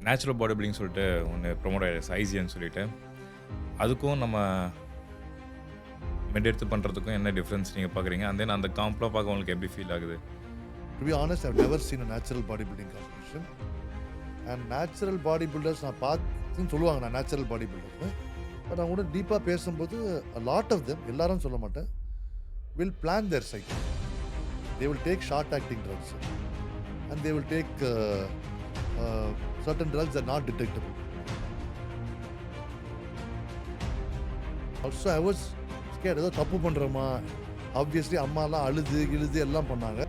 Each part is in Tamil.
நேச்சுரல் பாடி பில்டிங் சொல்லிட்டு ஒன்று ப்ரொமோட் ஆகிடுச்சு ஐசின்னு சொல்லிட்டு. அதுக்கும் நம்ம மெட் எடுத்து பண்ணுறதுக்கும் என்ன டிஃப்ரென்ஸ் நீங்கள் பார்க்குறீங்க? அண்ட் தென் அந்த காம்ப்லாம் பார்க்க உங்களுக்கு எப்படி ஃபீல் ஆகுது? To be honest, I've never seen a natural bodybuilding competition. And natural bodybuilders நான் பார்த்துன்னு சொல்லுவாங்க நான் நேச்சுரல் பாடி பில்டர்ஸ். பட் அவங்க கூட டீப்பாக பேசும்போது a lot of them, எல்லாரும் சொல்ல மாட்டேன், will plan their cycle. They will take short acting drugs and they will take certain drugs that are not detectable. Also, I was scared. ஏதோ தப்பு பண்ணுறோமா? ஆப்வியஸ்லி அம்மாலாம் அழுது இழுது எல்லாம் பண்ணாங்க.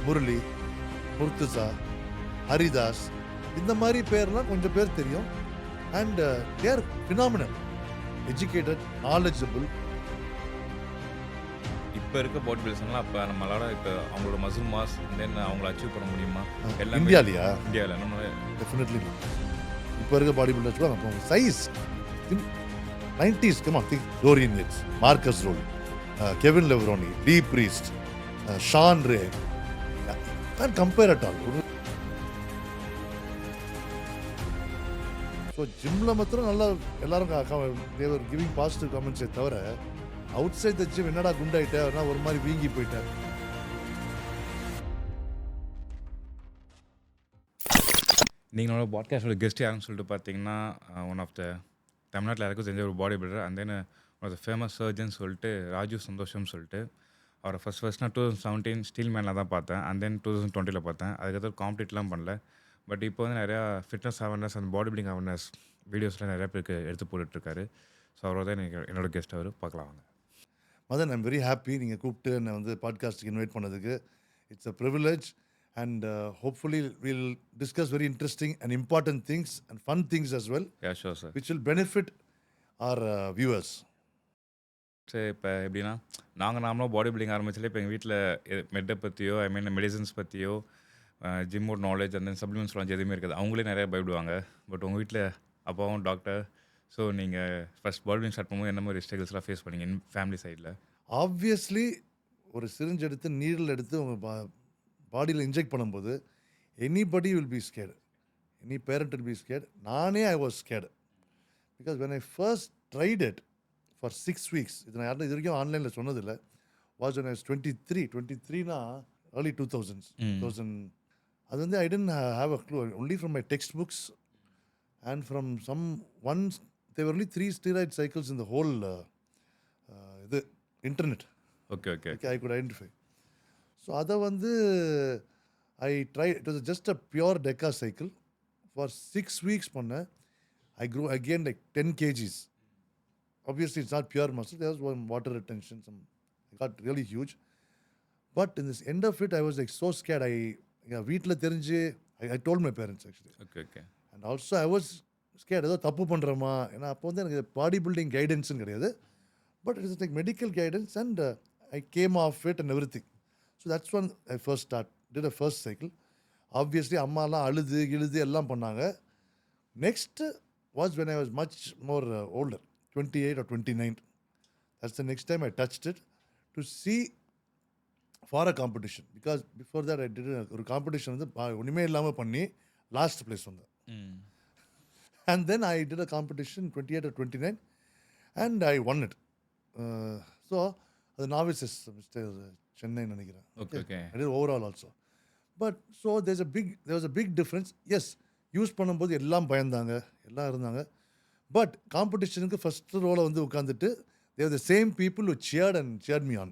முரளி, முர்த்துசா, ஹரிதாஸ், இந்த மாதிரி பேர்லாம் கொஞ்சம் பேர் தெரியும். And there phenomenal, educated, knowledgeable. இப்போ இருக்க பாடி பில்டர்ஸ்லாம் அப்போ நம்மளால இப்போ அவங்களோட மசில் மாஸ் தென் அவங்கள அச்சீவ் பண்ண முடியுமா? இந்தியாவிலையா? இந்தியாவில் நம்ம டெஃபினெட்லி இப்போ இருக்க பாடி பில்டர்ஸ் அப்போ size 90s, come on, think Dorian Yates, Marcus Roll, Kevin Levroni, Lee Priest, Sean Ray. Can't compare at all. So ஜிம்மில் மாத்திரம் நல்லா எல்லாரும் தேவர் கிவிங் பாசிட்டிவ் கமெண்ட்ஸே தவிர அவுட் சைட் த ஜிம் என்னடா குண்டாயிட்டேன் ஒரு மாதிரி வீங்கி போயிட்டேன். நீங்களோட பாட்காஸ்டோட கெஸ்ட் யாருன்னு சொல்லிட்டு பார்த்தீங்கன்னா ஒன் ஆஃப் த தமிழ்நாட்டில் யாருக்கும் தெரிஞ்ச ஒரு body builder and then one of the famous surgeon சொல்லிட்டு ராஜு சந்தோஷம் சொல்லிட்டு அவரை ஃபர்ஸ்ட் நான் 2017 ஸ்டீல் மேனில் தான் பார்த்தேன். அண்ட் தென் 2020 பார்த்தேன். அதுக்கப்புறம் காம்படிட்லாம் பண்ணல. பட் இப்போ வந்து நிறையா fitness awareness and body building awareness வீடியோஸ்லாம் நிறையா பேருக்கு எடுத்து போட்டுட்ருக்காரு. ஸோ அவரோட தான் என்னோட கெஸ்ட் அவர் பார்க்கலாம் வாங்க. மதன், ஐம் வெரி ஹாப்பி நீங்கள் கூப்பிட்டு என்னை வந்து பாட்காஸ்ட்டுக்கு இன்வைட் பண்ணதுக்கு. It's a privilege and hopefully will discuss very interesting and important things and fun things as well. Yeah sure sir. Which will benefit our viewers. சரி, இப்போ எப்படின்னா நார்மலாக பாடி பில்டிங் ஆரம்பிச்சாலே இப்போ எங்கள் வீட்டில் மெட்டை பற்றியோ மெடிசன்ஸ் பற்றியோ ஜிம்மோட நாலேஜ் அந்த சப்ளிமெண்ட்ஸ் நாலேஜ் எதுவுமே இருக்காது. அவங்களே நிறையா பயப்படுவாங்க. பட் உங்கள் வீட்டில் அப்பாவும் டாக்டர். ஸோ நீங்கள் ஃபஸ்ட் பாடி பில்டிங் ஸ்டார்ட் பண்ணும்போது என்ன மாதிரி ஸ்ட்ரகிள்ஸ்லாம் ஃபேஸ் பண்ணீங்க ஃபேமிலி சைடில்? ஆப்வியஸ்லி ஒரு சிரிஞ்ச் எடுத்து நீரில் எடுத்து உங்கள் பாடியில் இன்ஜெக்ட் பண்ணும்போது anybody will be scared, any parent will be scared. நானே I was scared because when I first tried it for 6 weeks, இது நான் யாரும் இது வரைக்கும் ஆன்லைனில் சொன்னதில்லை. Was when I was 23 early 2000s. அது வந்து I didn't have a clue, only from my text books and from some ones there only 3 steroid cycles in the whole இது internet. Okay I could identify. So அதை வந்து I try, it was just a pure deca cycle for 6 weeks பண்ணேன். I grew again like 10 kgs. Obviously, it's not pure muscle. There was one water retention. I got really huge. But in this end of it, I was like so scared. வீட்டில் தெரிஞ்சு I told my parents actually. Okay. And also I was scared. ஏதோ தப்பு பண்ணுறோமா? ஏன்னா அப்போ வந்து எனக்கு பாடி பில்டிங் கைடன்ஸுன்னு கிடையாது. But it's like medical guidance and I came off it and everything. So that's when I first did a first cycle. Obviously, அம்மாலாம் அழுது இழுது எல்லாம் பண்ணாங்க. Next was when I was much more older. 28 or 29. That's the next time I touched it to see for a competition. Because before that I did a competition வந்து ஒன்றுமே இல்லாமல் பண்ணி லாஸ்ட் பிளேஸ் வந்தேன். And then I did a competition 28 or 29 and I won it. So அது நாவிசஸ் மிஸ்டர் சென்னை நினைக்கிறேன். Okay. I did overall also. But so there was a big difference. Yes, use பண்ணும்போது எல்லாம் பயந்தாங்க, எல்லாம் இருந்தாங்க. பட் காம்படிஷனுக்கு ஃபஸ்ட்டு ரோலை வந்து உட்காந்துட்டு there the same people who cheered me on.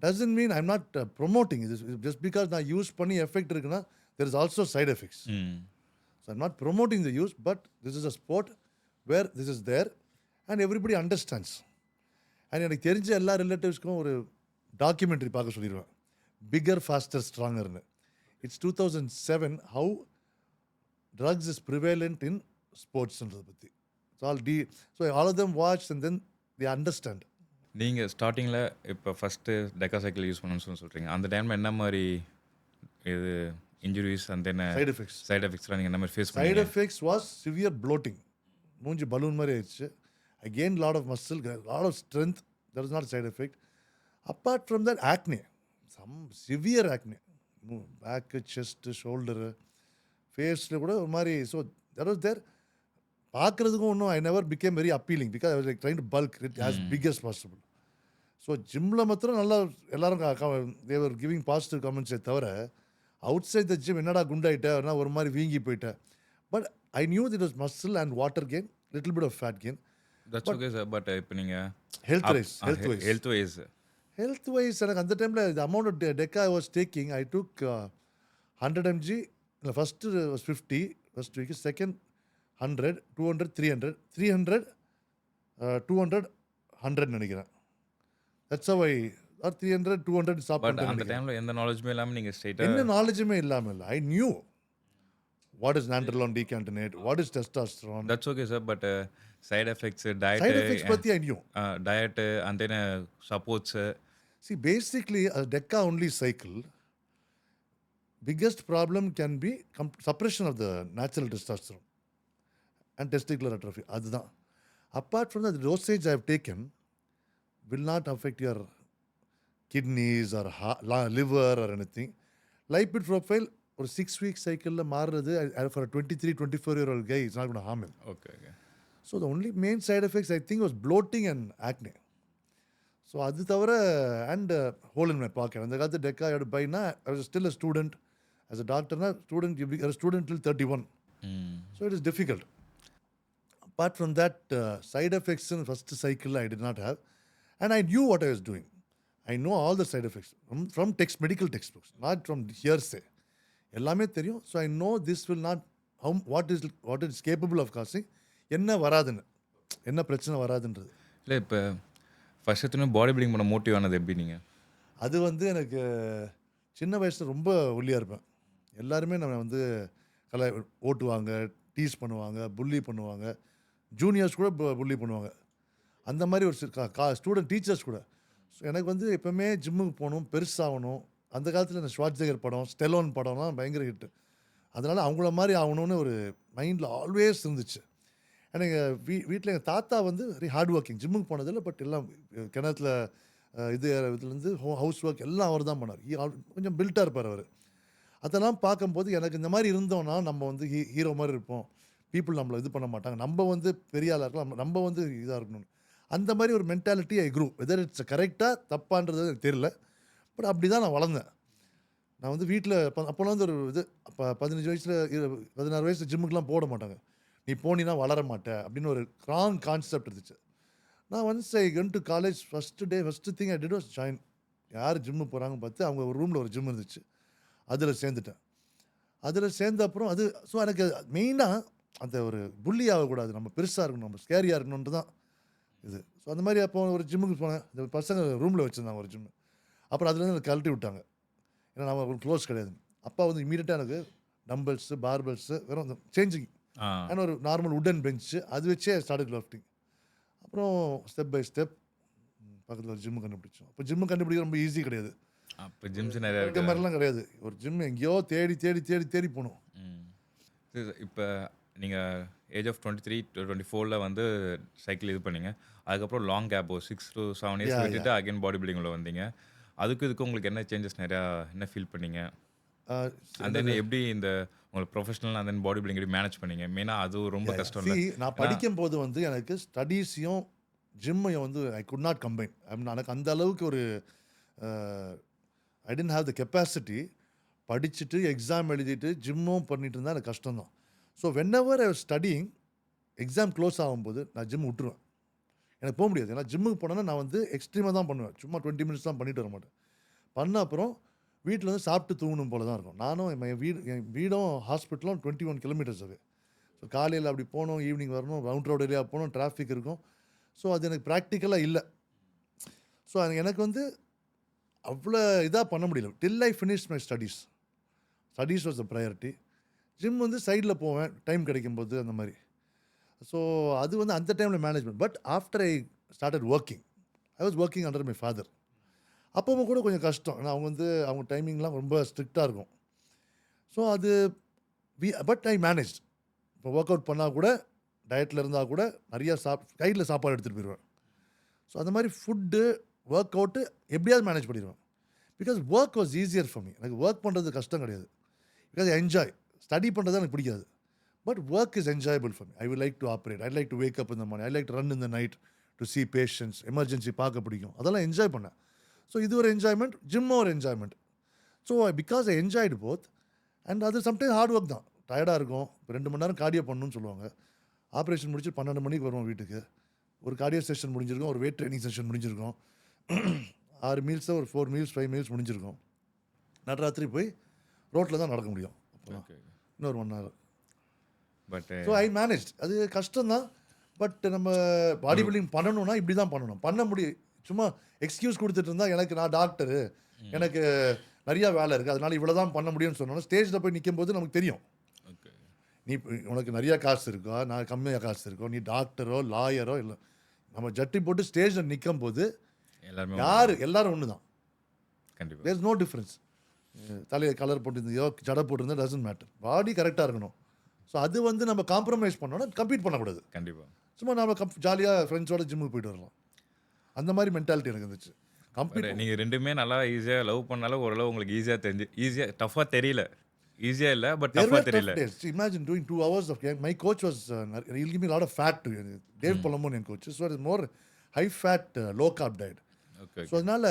Doesn't mean I'm not promoting it. Just because நான் யூஸ் பண்ணி எஃபெக்ட் இருக்குன்னா there is also side effects. So I'm not promoting the use, but this is a sport where this is there and everybody understands. And எனக்கு தெரிஞ்ச எல்லா ரிலேட்டிவ்ஸ்க்கும் ஒரு டாக்குமெண்ட்ரி பார்க்க சொல்லிடுவேன், பிகர் ஃபாஸ்டர் ஸ்ட்ராங்கர்னு. It's 2007 how drugs is prevalent in ஸ்போர்ட்ஸ்ன்றதை பற்றி. So all of them watch and then they understand. நீங்கள் ஸ்டார்டிங்கில் இப்போ ஃபஸ்ட்டு டெக்கா சைக்கிள் யூஸ் பண்ணணும்னு சொல்கிறீங்க. அந்த டைமில் என்ன மாதிரி இது இன்ஜுரிஸ் அண்ட் தென் சைட் எஃபெக்ட்ஸ்லாம் நீங்கள் என்ன மாதிரி ஃபேஸ் பண்ணீங்க? Side effects was severe bloating. மூஞ்சி பலூன் மாதிரி ஆயிடுச்சு. I gained a lot of muscle, a lot of strength. That was not a side effect. Apart from that, acne, some severe acne, back, chest, shoulder, ஃபேஸில் கூட ஒரு மாதிரி. So that was there. பார்க்குறதுக்கும் ஒன்றும் I never became very appealing because I was like trying to bulk it as big as possible. So ஜிம்மில் மாத்திரம் நல்லா எல்லாரும் தேவர் கிவிங் பாசிட்டிவ் கமெண்ட்ஸே தவிர அவுட் சைட் த ஜிம் என்னடா குண்டாயிட்ட ஒரு மாதிரி வீங்கி போயிட்டேன். But I knew it was muscle and water gain, little bit of fat gain. That's okay sir. But இப்போ நீங்கள் ஹெல்த் வைஸ் ஹெல்த் வைஸ் எனக்கு அந்த டைமில் the amount of deca I was taking I took 100 mg. இல்லை first was 50 first week, second 100, 200, 300, 300, 200, 100 நினைக்கிறேன். That's how I are 300, 200 but சாப்பிட்டு அந்த டைமில் எந்த நாலேஜுமே இல்லாமல் நீங்கள் என்ன ஸ்ட்ரைட்டாக நாலேஜுமே இல்லாமல் இல்லை. I knew what is nandrolone decanoate, what is testosterone, that's okay sir. But side effects, side diet, effects பற்றி I knew. Diet and then supports. See, basically, a DECA only cycle, biggest problem can be suppression of the natural testosterone and testicular atrophy. அதுதான். Apart from that, the dosage I have taken will not affect your kidneys or liver or anything. Lipid profile ஒரு 6 week cycle மாறுறது for a 23, 24-year-old guy, it's not going to harm him. Okay okay. So the only main side effects I think was bloating and acne. So அது தவிர and hole in my pocket. அந்த காலத்து டெக்கா பைனா I was still a student. As a டாக்டர்னா student till 31. So it is difficult. Apart from that side effects in first cycle I did not have and I knew what I was doing. I know all the side effects from medical text books, not from hearsay. எல்லாமே தெரியும். So I know this will not what is capable of causing, என்ன வராதுன்னு, என்ன பிரச்சனை வராதுன்றது. இல்லை இப்போ ஃபர்ஸ்ட் எடுத்துன்னு பாடி பில்டிங் பண்ண மோட்டிவ் ஆனது எப்படி நீங்கள்? அது எனக்கு சின்ன வயசில் ரொம்ப ஒல்லியாக இருப்பேன். எல்லாருமே நம்ம ஓட்டுவாங்க, டீஸ் பண்ணுவாங்க, புல்லி பண்ணுவாங்க, ஜூனியர்ஸ் கூட புல்லி பண்ணுவாங்க. அந்த மாதிரி ஒரு ஸ்டூடெண்ட் டீச்சர்ஸ் கூட. ஸோ எனக்கு எப்போவுமே ஜிம்முக்கு போகணும், பெருசாகணும். அந்த காலத்தில் இந்த ஷ்வார்ட்ஸெகர் படம், ஸ்டெலோன் படம்லாம் பயங்கர ஹிட்டு. அதனால் அவங்கள மாதிரி ஆகணும்னு ஒரு மைண்டில் ஆல்வேஸ் இருந்துச்சு. எனக்கு வீட்டில் எங்கள் தாத்தா வெரி ஹார்ட் ஒர்க்கிங். ஜிம்முக்கு போனதில்லை, பட் எல்லாம் கிணத்துல இதுலேருந்து ஹவுஸ் ஒர்க் எல்லாம் அவர் தான் பண்ணார். கொஞ்சம் பில்ட்டாக இருப்பார் அவர். அதெல்லாம் பார்க்கும்போது எனக்கு இந்த மாதிரி இருந்தோன்னா நம்ம ஹீரோ மாதிரி இருப்போம், பீப்புள் நம்மளை இது பண்ண மாட்டாங்க, நம்ம பெரிய ஆளாக இருக்கலாம், நம்ம இதாக இருக்கணும்னு. அந்த மாதிரி ஒரு mentality I grew. Whether it's கரெக்டாக தப்பான்றது எனக்கு தெரியல, பட் அப்படி தான் நான் வளர்ந்தேன். நான் வீட்டில் அப்போலாம் ஒரு அப்போ 15 வயசில் 16 வயசில் ஜிம்முக்கெலாம் போட மாட்டாங்க. நீ போனீன்னா வளர மாட்டேன் அப்படின்னு ஒரு ராங் கான்செப்ட் இருந்துச்சு. நான் once I went to college first thing I did was join. யார் ஜிம்மு போகிறாங்கன்னு பார்த்து அவங்க ஒரு ரூமில் ஒரு ஜிம் இருந்துச்சு, அதில் சேர்ந்துட்டேன். அதில் சேர்ந்த அப்புறம் ஸோ எனக்கு மெயினாக அந்த ஒரு புள்ளி ஆகக்கூடாது, நம்ம பெருசாக இருக்கணும், நம்ம ஸ்கேரியாக இருக்கணுன்ட்டு தான் இது. ஸோ அந்த மாதிரி அப்போ ஒரு ஜிம்முக்கு போனேன். இந்த பசங்க ரூமில் வச்சுருந்தாங்க ஒரு ஜிம்மு. அப்புறம் அதுலேருந்து எனக்கு கழட்டி விட்டாங்க, ஏன்னா நம்ம ஒரு க்ளோஸ் கிடையாது. அப்பா இமீடியட்டாக எனக்கு டம்பல்ஸு, பார்பல்ஸு, வெறும் சேஞ்சிங் அண்ட் ஒரு நார்மல் உட்டன் பெஞ்சு அது வச்சே ஸ்டார்ட் லிஃப்டிங். அப்புறம் ஸ்டெப் பை ஸ்டெப் பக்கத்தில் ஒரு ஜிம்மு கண்டுபிடிச்சோம். அப்போ ஜிம்மு கண்டுபிடிக்க ரொம்ப ஈஸி கிடையாது. அப்போ ஜிம்ஸ் நிறையா இருக்க மாதிரிலாம் கிடையாது. ஒரு ஜிம் எங்கேயோ தேடி தேடி தேடி தேடி போகணும். இப்போ நீங்கள் ஏஜ் ஆஃப் 23, 24 சைக்கிள் இது பண்ணீங்க. அதுக்கப்புறம் லாங் கேப் 6 to 7 இயர்ஸ் விட்டுட்டு அகைன் பாடி பில்டிங்கில் வந்தீங்க. இதுக்கு உங்களுக்கு என்ன சேஞ்சஸ் நிறையா என்ன ஃபீல் பண்ணீங்க? அந்த எப்படி இந்த உங்களுக்கு ப்ரொஃபஷனல் அந்த பாடி பில்டிங் எப்படி மேனேஜ் பண்ணீங்க? மெயினாக அது ரொம்ப கஷ்டம் இல்லை. நான் படிக்கும்போது எனக்கு ஸ்டடீஸையும் ஜிம்மையும் ஐ குட் நாட் கம்பைன். எனக்கு அந்த அளவுக்கு ஒரு ஐ டென்ட் ஹாவ் த கெப்பாசிட்டி. படிச்சுட்டு எக்ஸாம் எழுதிட்டு ஜிம்மும் பண்ணிட்டு இருந்தால் எனக்கு கஷ்டம்தான். So whenever I was studying, exam close ஆகும்போது நான் ஜிம் விட்டுருவேன். எனக்கு போக முடியாது. ஏன்னா ஜிம்முக்கு போனேன்னா நான் எக்ஸ்ட்ரீமாக தான் பண்ணுவேன். சும்மா 20 minutes தான் பண்ணிட்டு வர மாட்டேன். பண்ண அப்புறம் வீட்டில் சாப்பிட்டு தூங்கணும் போல தான் இருக்கும். நானும் என் வீடும் ஹாஸ்பிட்டலும் 21 kilometers அவே. ஸோ காலையில் அப்படி போகணும், ஈவினிங் வரணும், ரவுண்ட் ரோடு ஏரியா போகணும், டிராஃபிக் இருக்கும். ஸோ அது எனக்கு ப்ராக்டிக்கலாக இல்லை. ஸோ எனக்கு அவ்வளோ இதாக பண்ண முடியல. Till I finish my studies was the priority. Gym சைடில் போவேன் டைம் கிடைக்கும்போது அந்த மாதிரி. ஸோ அது அந்த டைமில் management. But after I started working, I was working under my father. அப்பவும் கூட கொஞ்சம் கஷ்டம். ஏன்னா அவங்க டைமிங்லாம் ரொம்ப ஸ்ட்ரிக்டாக இருக்கும். So but I manage. இப்போ ஒர்க் அவுட் பண்ணால் கூட, டயட்டில் இருந்தால் கூட நிறையா கையில் சாப்பாடு எடுத்துகிட்டு போயிடுவேன். ஸோ அந்த மாதிரி ஃபுட்டு, ஒர்க் அவுட்டு எப்படியாவது மேனேஜ் பண்ணிடுவேன். Because work was easier for me. எனக்கு ஒர்க் பண்ணுறது கஷ்டம் கிடையாது. Because enjoy. ஸ்டடி பண்ணுறது எனக்கு பிடிக்காது. But work is enjoyable for me. I will like to operate. I like to wake up in the morning. I like to run in the night to see patients. Emergency பார்க்க பிடிக்கும். அதெல்லாம் என்ஜாய் பண்ணேன். ஸோ இது ஒரு என்ஜாய்மெண்ட், ஜிம்மும் ஒரு enjoyment. So because I enjoyed both. And அது சம்டைம் ஹார்ட் ஒர்க் தான். டயர்டாக இருக்கும். இப்போ 2 மணி நேரம் கார்டியோ பண்ணணும்னு சொல்லுவாங்க. ஆப்ரேஷன் முடிச்சு 12 மணிக்கு வருவோம் வீட்டுக்கு. ஒரு கார்டியோ செஷன் முடிஞ்சிருக்கும், ஒரு வெயிட் ட்ரைனிங் செஷன் முடிஞ்சிருக்கும். 6 மீல்ஸை ஒரு 4 மீல்ஸ் 5 மீல்ஸ் முடிஞ்சிருக்கும். நடுராத்திரி போய் ரோட்டில் தான் நடக்க முடியும். அப்போலாம் ஓகே. இன்னொரு 1 hour. But so I manage. அது கஷ்டம் தான். பட் நம்ம பாடி பில்டிங் பண்ணணும்னா இப்படி தான் பண்ணணும். பண்ண முடியும். சும்மா எக்ஸ்கியூஸ் கொடுத்துட்டு இருந்தால் எனக்கு நான் டாக்டரு, எனக்கு நிறையா வேலை இருக்குது, அதனால இவ்வளோ தான் பண்ண முடியும்னு சொன்னோன்னா ஸ்டேஜில் போய் நிற்கும் போது நமக்கு தெரியும். ஓகே. நீ உனக்கு நிறையா காசு இருக்கோ, நான் கம்மியாக காசு இருக்கோ, நீ டாக்டரோ லாயரோ இல்லை, நம்ம ஜட்டி போட்டு ஸ்டேஜில் நிற்கும் போது எல்லாருமே யார் எல்லாரும் ஒன்று தான். கண்டிப்பாக. There is no difference. தலையை கலர் போட்டுருந்தியோ ஜடை போட்டிருந்தா டசன்ட் மேட்டர். பாடி கரெக்டாக இருக்கணும். ஸோ அது வந்து நம்ம காம்ப்ரமைஸ் பண்ணோன்னா கம்ப்ளீட் பண்ணக்கூடாது. கண்டிப்பாக. சும்மா நம்ம ஜாலியாக ஃப்ரெண்ட்ஸோட ஜிம்முக்கு போயிட்டு வரலாம். அந்த மாதிரி மென்டாலிட்டி எனக்கு இருந்துச்சு. கம்ப்ளீட் நீங்கள் ரெண்டுமே நல்லா ஈஸியாக லவ் பண்ணாலும் ஓரளவு உங்களுக்கு ஈஸியாக தெரிஞ்சு ஈஸியாக டஃப்பாக தெரியல. ஈஸியாக இல்லை பட் There டஃப்பாக were தெரியல. tough days. See, imagine doing 2 hours of game. My coach was, he'll give me a lot of fat to Dave Palomon and coach. So it is more high fat, low carb diet. Okay. So அதனால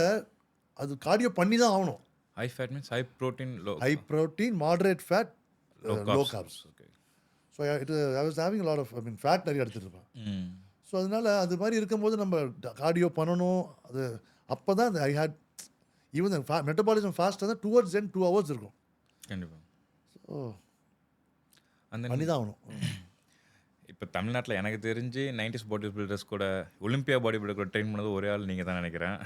அது கார்டியோ பண்ணி தான் ஆகணும். High fat means high protein low High protein, moderate fat, low carbs. carbs. Okay. So I was having a lot of, fat நிறைய எடுத்துட்டு இருப்பேன். ம். ஸோ அதனால அது மாதிரி இருக்கும்போது நம்ம கார்டியோ பண்ணணும். அது அப்போ தான் ஐ ஹேட் ஈவன் மெட்டபாலிசம் ஃபாஸ்ட்டாக தான் டுவர்ட்ஸ் எண்ட் 2 hours இருக்கும். கண்டிப்பாக. ஸோ அந்த பண்ணி தான் ஆகணும். இப்போ தமிழ்நாட்டில் எனக்கு தெரிஞ்சு 90s பாடி பில்டர்ஸ் கூட ஒலிம்பியா பாடி பில்டர் கூட ட்ரெயின் பண்ணது ஒரே ஆள் நீங்கள் தான் நினைக்கிறேன்.